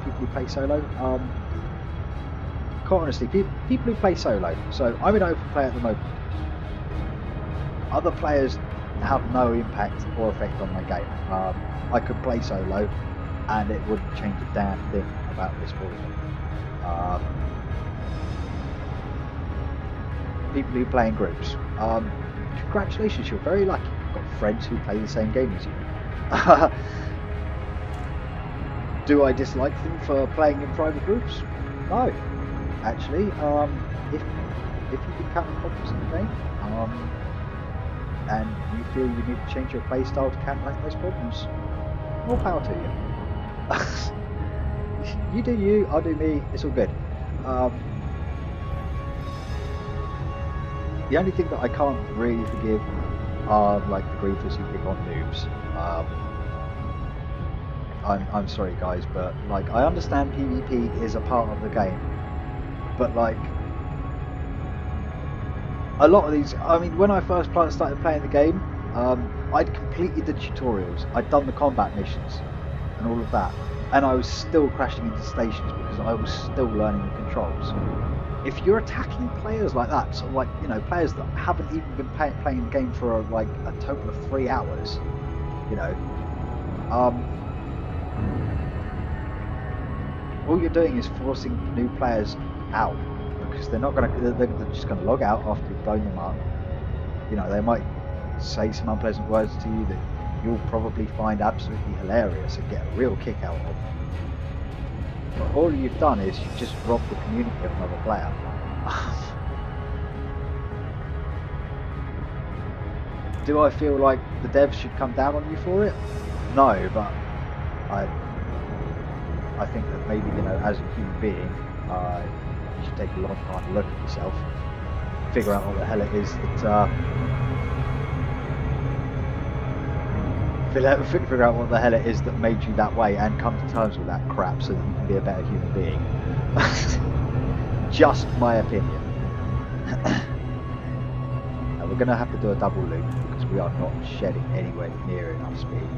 people who play solo? Quite honestly, people who play solo. So I'm in open play at the moment. Other players have no impact or effect on my game. I could play solo and it wouldn't change a damn thing about this for me. People who play in groups, congratulations, you're very lucky. You've got friends who play the same game as you. Do I dislike them for playing in private groups? No, actually. If you encounter problems in the game, and you feel you need to change your playstyle to counteract those problems, more power to you. You do you, I'll do me, it's all good. The only thing that I can't really forgive are like the griefers who pick on noobs. I'm sorry guys, but like, I understand PvP is a part of the game, but like, a lot of these, I mean, when I first started playing the game, I'd completed the tutorials, I'd done the combat missions and all of that, and I was still crashing into stations because I was still learning the controls. If you're attacking players like that, so like, you know, players that haven't even been playing the game for like a total of 3 hours, you know, all you're doing is forcing new players out, because they're just gonna log out after you've blown them up. You know, they might say some unpleasant words to you that you'll probably find absolutely hilarious and get a real kick out of. But all you've done is you've just robbed the community of another player. Do I feel like the devs should come down on you for it? No, but I think that maybe, you know, as a human being, you should take a long time to look at yourself, figure out what the hell it is that figure out what the hell it is that made you that way, and come to terms with that crap so that you can be a better human being. Just my opinion. And we're going to have to do a double loop because we are not shedding anywhere near enough speed.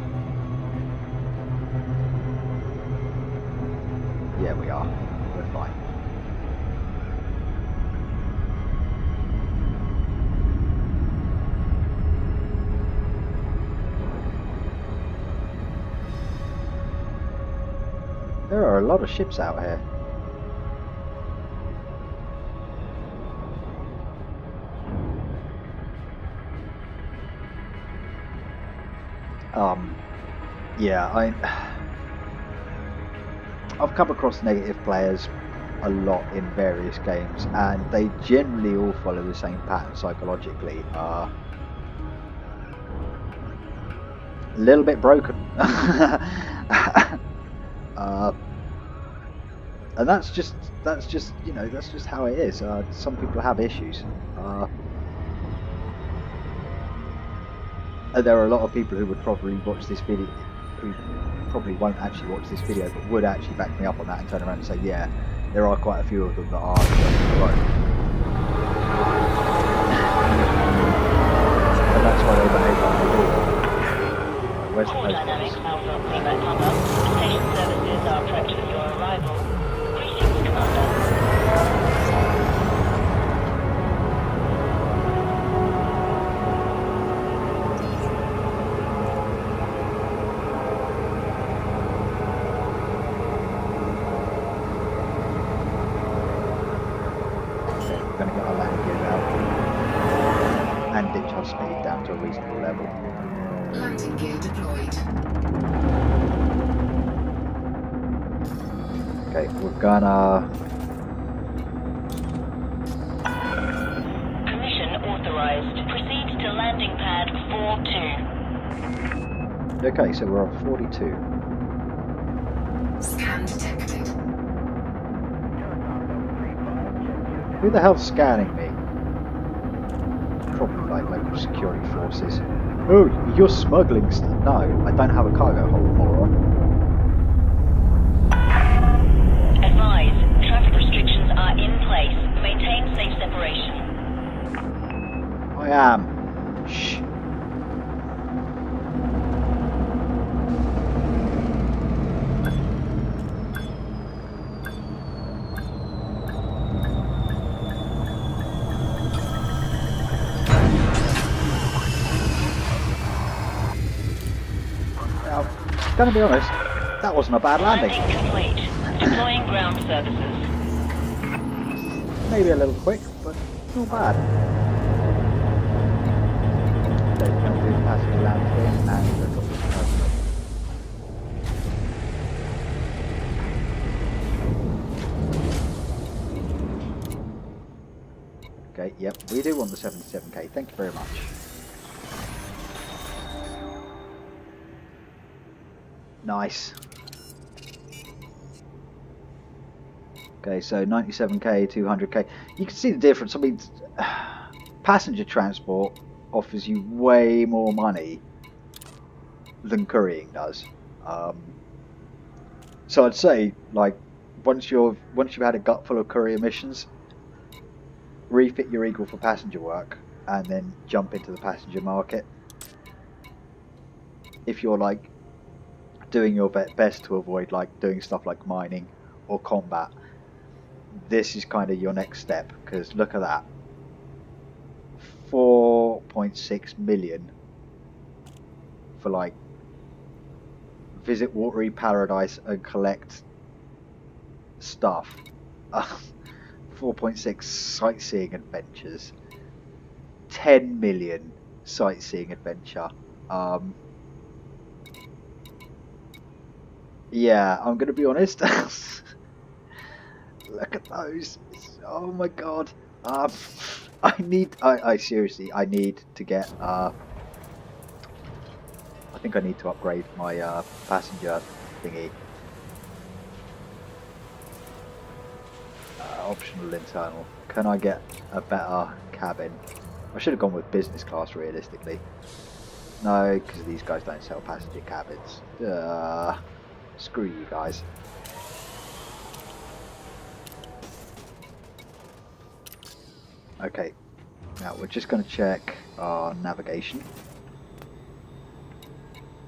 Yeah, we are. We're fine. There are a lot of ships out here. Yeah, I've come across negative players a lot in various games, and they generally all follow the same pattern psychologically. A little bit broken. And that's just you know, that's just how it is. Some people have issues. There are a lot of people who would probably watch this video, who probably won't actually watch this video, but would actually back me up on that and turn around and say, yeah, there are quite a few of them that are broke. And that's why they behave like they do. Where's the post office? Station services are prepped for your arrival. Greetings, Commander. and ditch our speed down to a reasonable level. Landing gear deployed. Okay, we're gonna... Permission authorized. Proceed to landing pad 42. Okay, so we're on 42. Scan detected. Who the hell's scanning me? Probably like local security forces. Oh, you're smuggling stuff. No, I don't have a cargo hold, moron. Advise, traffic restrictions are in place. Maintain safe separation. I am. Shh. Now, gonna be honest, that wasn't a bad landing. Landing complete. Deploying ground services. Maybe a little quick, but not bad. Okay, we'll do the passenger land thing and we'll drop this person. Okay, yep, we do want the 77k. Thank you very much. Nice. Okay, so 97k, 200k. You can see the difference. I mean, passenger transport offers you way more money than couriering does. So I'd say, like, once you've had a gut full of courier missions, refit your Eagle for passenger work, and then jump into the passenger market. If you're like doing your best to avoid like doing stuff like mining or combat, this is kind of your next step, because look at that, 4.6 million for like visit watery paradise and collect stuff. 4.6 sightseeing adventures, 10 million sightseeing adventure. Yeah, I'm gonna be honest. Look at those. Oh my god. I seriously, I need to get, I think I need to upgrade my passenger thingy. Optional internal. Can I get a better cabin? I should have gone with business class realistically. No, because these guys don't sell passenger cabins. Screw you guys. Okay, now we're just going to check our navigation.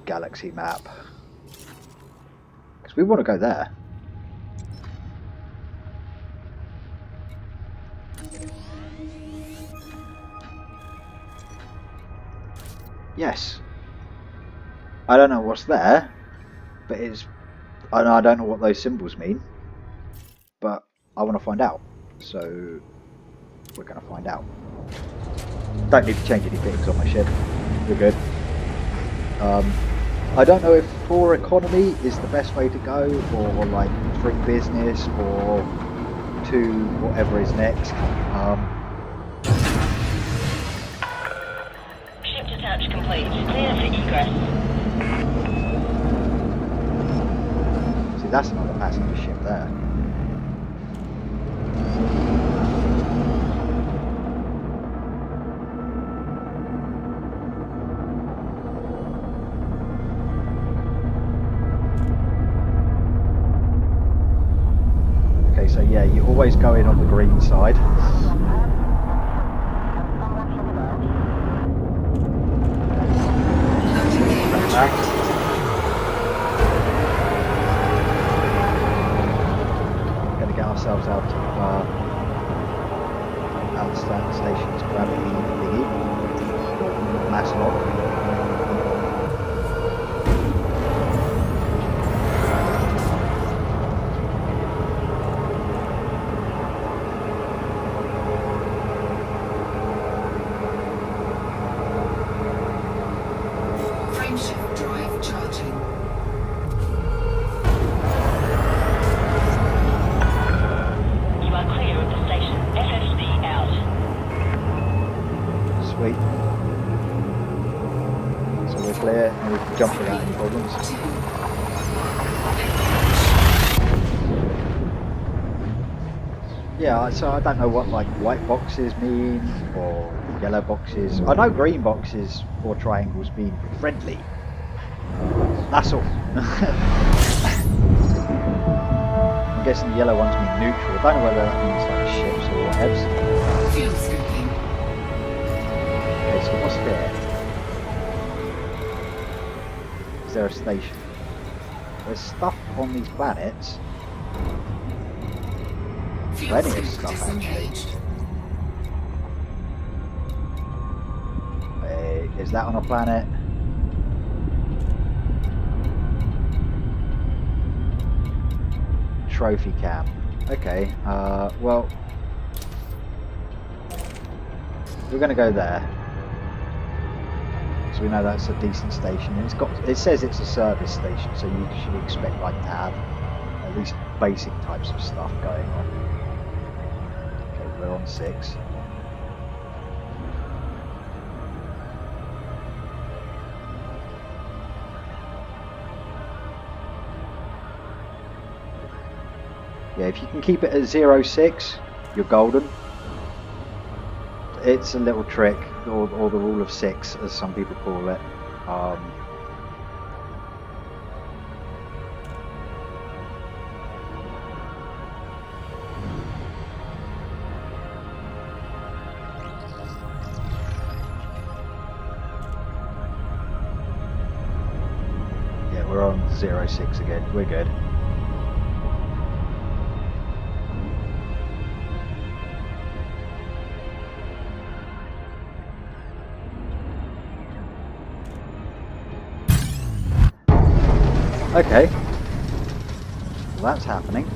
Galaxy map. Because we want to go there. Yes. I don't know what's there, but I don't know what those symbols mean, but I want to find out. So we're going to find out. Don't need to change any fittings on my ship. We're good. I don't know if for economy is the best way to go, or like 3 business, or 2 whatever is next. Ship detach complete. Clear for egress. See, that's another passenger ship there. Okay, so yeah, you always go in on the green side. Going to get ourselves out to outstand station's gravity thingy, or mass lock. Sweet. So we're clear and we can jump without any problems. Yeah, so I don't know what like white boxes mean or yellow boxes. I know green boxes or triangles mean friendly. That's all. I'm guessing the yellow ones mean neutral. I don't know whether that means like ships or whatevs. Fuel scooping. Okay, so what's here? Is there a station? There's stuff on these planets. Fuel Plenty of scoop stuff actually. disengaged. Wait, is that on a planet? Trophy camp. Okay, well, we're going to go there. So we know that's a decent station. It says it's a service station, so you should expect like to have at least basic types of stuff going on. Okay, we're on 6. Yeah, if you can keep it at 0.6, you're golden. It's a little trick, or the rule of 6, as some people call it. Yeah, we're on 0.6 again. We're good. Okay, well, that's happening.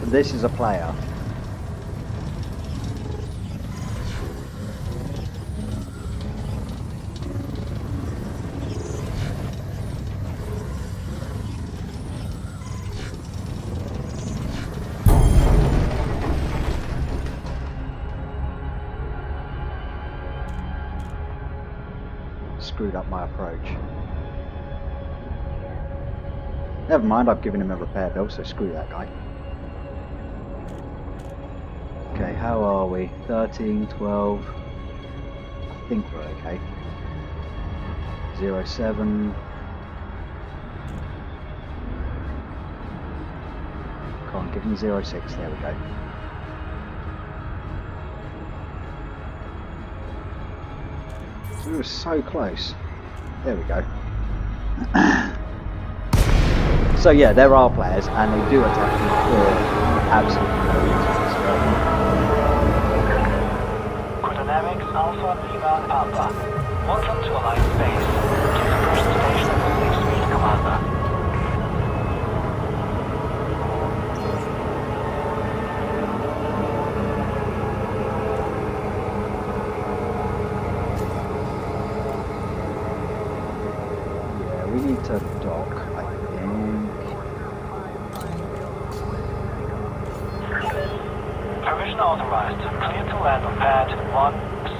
This is a player. Screwed up my approach. Never mind, I've given him a repair bill, so screw that guy. Okay, how are we? 13, 12. I think we're okay. 07. Come on, give me 06. There we go. We were so close. There we go. So yeah, there are players, and they do attack you for absolutely no reason whatsoever. Cryptodynamics Alpha Lima Alpha. Welcome to Alliance Base. Please approach the station at 6 speed, Commander. We need to dock, I think. Permission authorized. Clear to land on pad 1-6.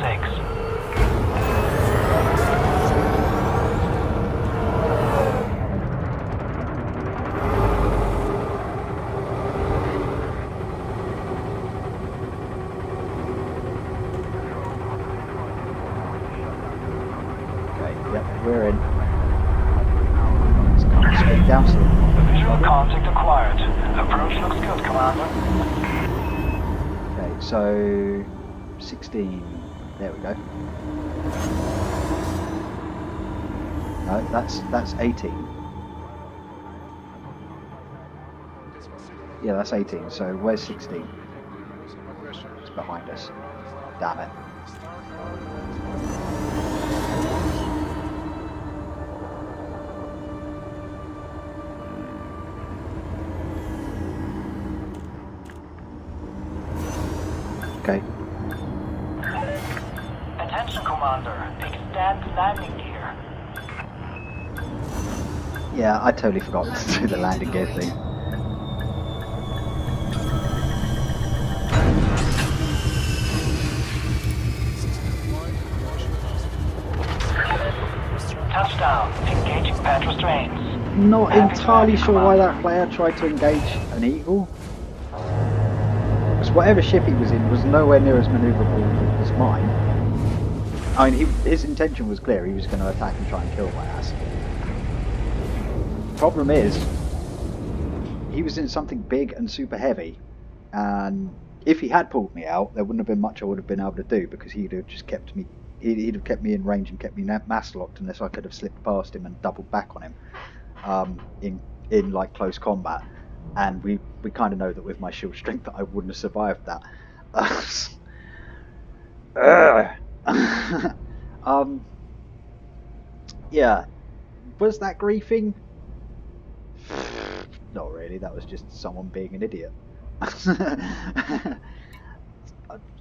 Okay, yep, we're in. Straight down to Visual contact acquired. Approach looks good, Commander. Okay, so 16. There we go. No, that's 18. Yeah, that's 18. So where's 16? It's behind us. Damn it. Okay. Attention, Commander. Extend landing gear. Yeah, I totally forgot to do the landing gear thing. not entirely sure why that player tried to engage an eagle. Because whatever ship he was in was nowhere near as manoeuvrable as mine. I mean, his intention was clear. He was going to attack and try and kill my ass. Problem is, he was in something big and super heavy, and if he had pulled me out, there wouldn't have been much I would have been able to do, because he'd have just kept me. He'd have kept me in range and kept me mass locked unless I could have slipped past him and doubled back on him in like close combat. And we kind of know that with my shield strength that I wouldn't have survived that. Yeah, was that griefing? Not really. That was just someone being an idiot.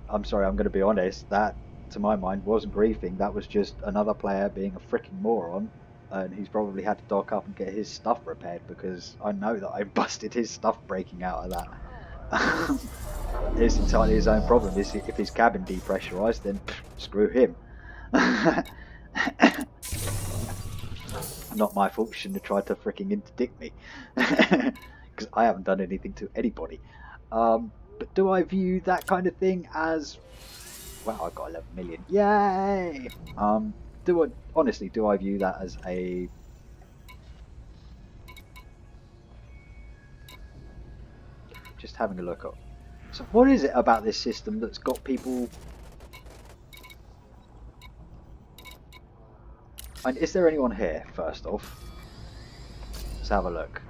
I'm sorry, I'm going to be honest. That, to my mind, wasn't griefing. That was just another player being a freaking moron, and he's probably had to dock up and get his stuff repaired, because I know that I busted his stuff breaking out of that. It's entirely his own problem. If his cabin depressurized, then screw him. Not my fault. Shouldn't have tried to freaking interdict me, because I haven't done anything to anybody. But do I view that kind of thing as, wow, I got 11 million, yay? Honestly, do I view that as a, just having a look up. So what is it about this system that's got people? And is there anyone here? First off, let's have a look.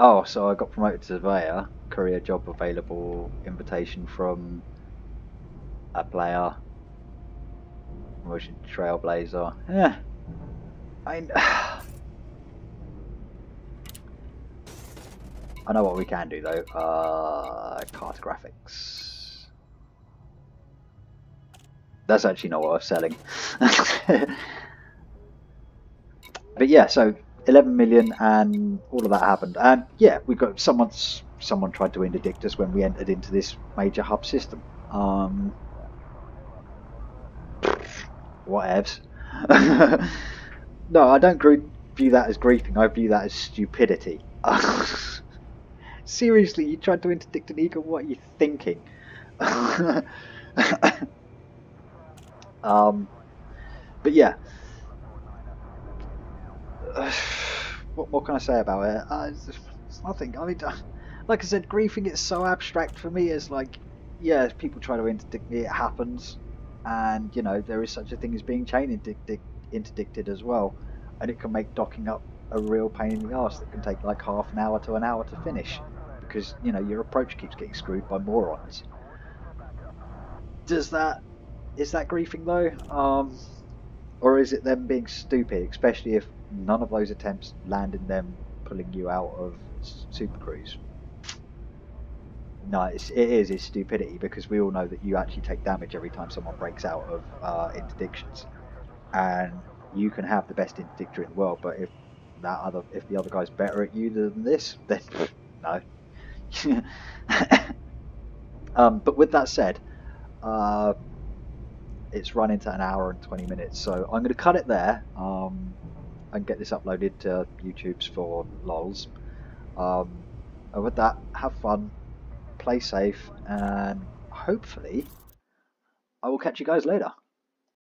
Oh, so I got promoted to surveyor. Career job available. Invitation from a player. Promotion to trailblazer. Yeah. I know what we can do though. Cartographics. That's actually not worth selling. But yeah, so 11 million and all of that happened. And yeah, we got someone tried to interdict us when we entered into this major hub system. Whatevs. No, I don't view that as griefing. I view that as stupidity. Seriously, you tried to interdict an eagle? What are you thinking? But yeah. What more can I say about it? It's nothing. I mean, like I said, griefing is so abstract for me. It's like, yeah, people try to interdict me, it happens. And, you know, there is such a thing as being chain interdicted as well. And it can make docking up a real pain in the arse that can take like half an hour to an hour to finish. Because, you know, your approach keeps getting screwed by morons. Is that griefing though? Or is it them being stupid, especially if none of those attempts land in them pulling you out of Super Cruise? No, it's stupidity, because we all know that you actually take damage every time someone breaks out of interdictions, and you can have the best interdictor in the world, but if the other guy's better at you than this, then no. But with that said, it's run into an hour and 20 minutes, so I'm going to cut it there and get this uploaded to YouTube's for lols. And with that, have fun, play safe, and hopefully I will catch you guys later.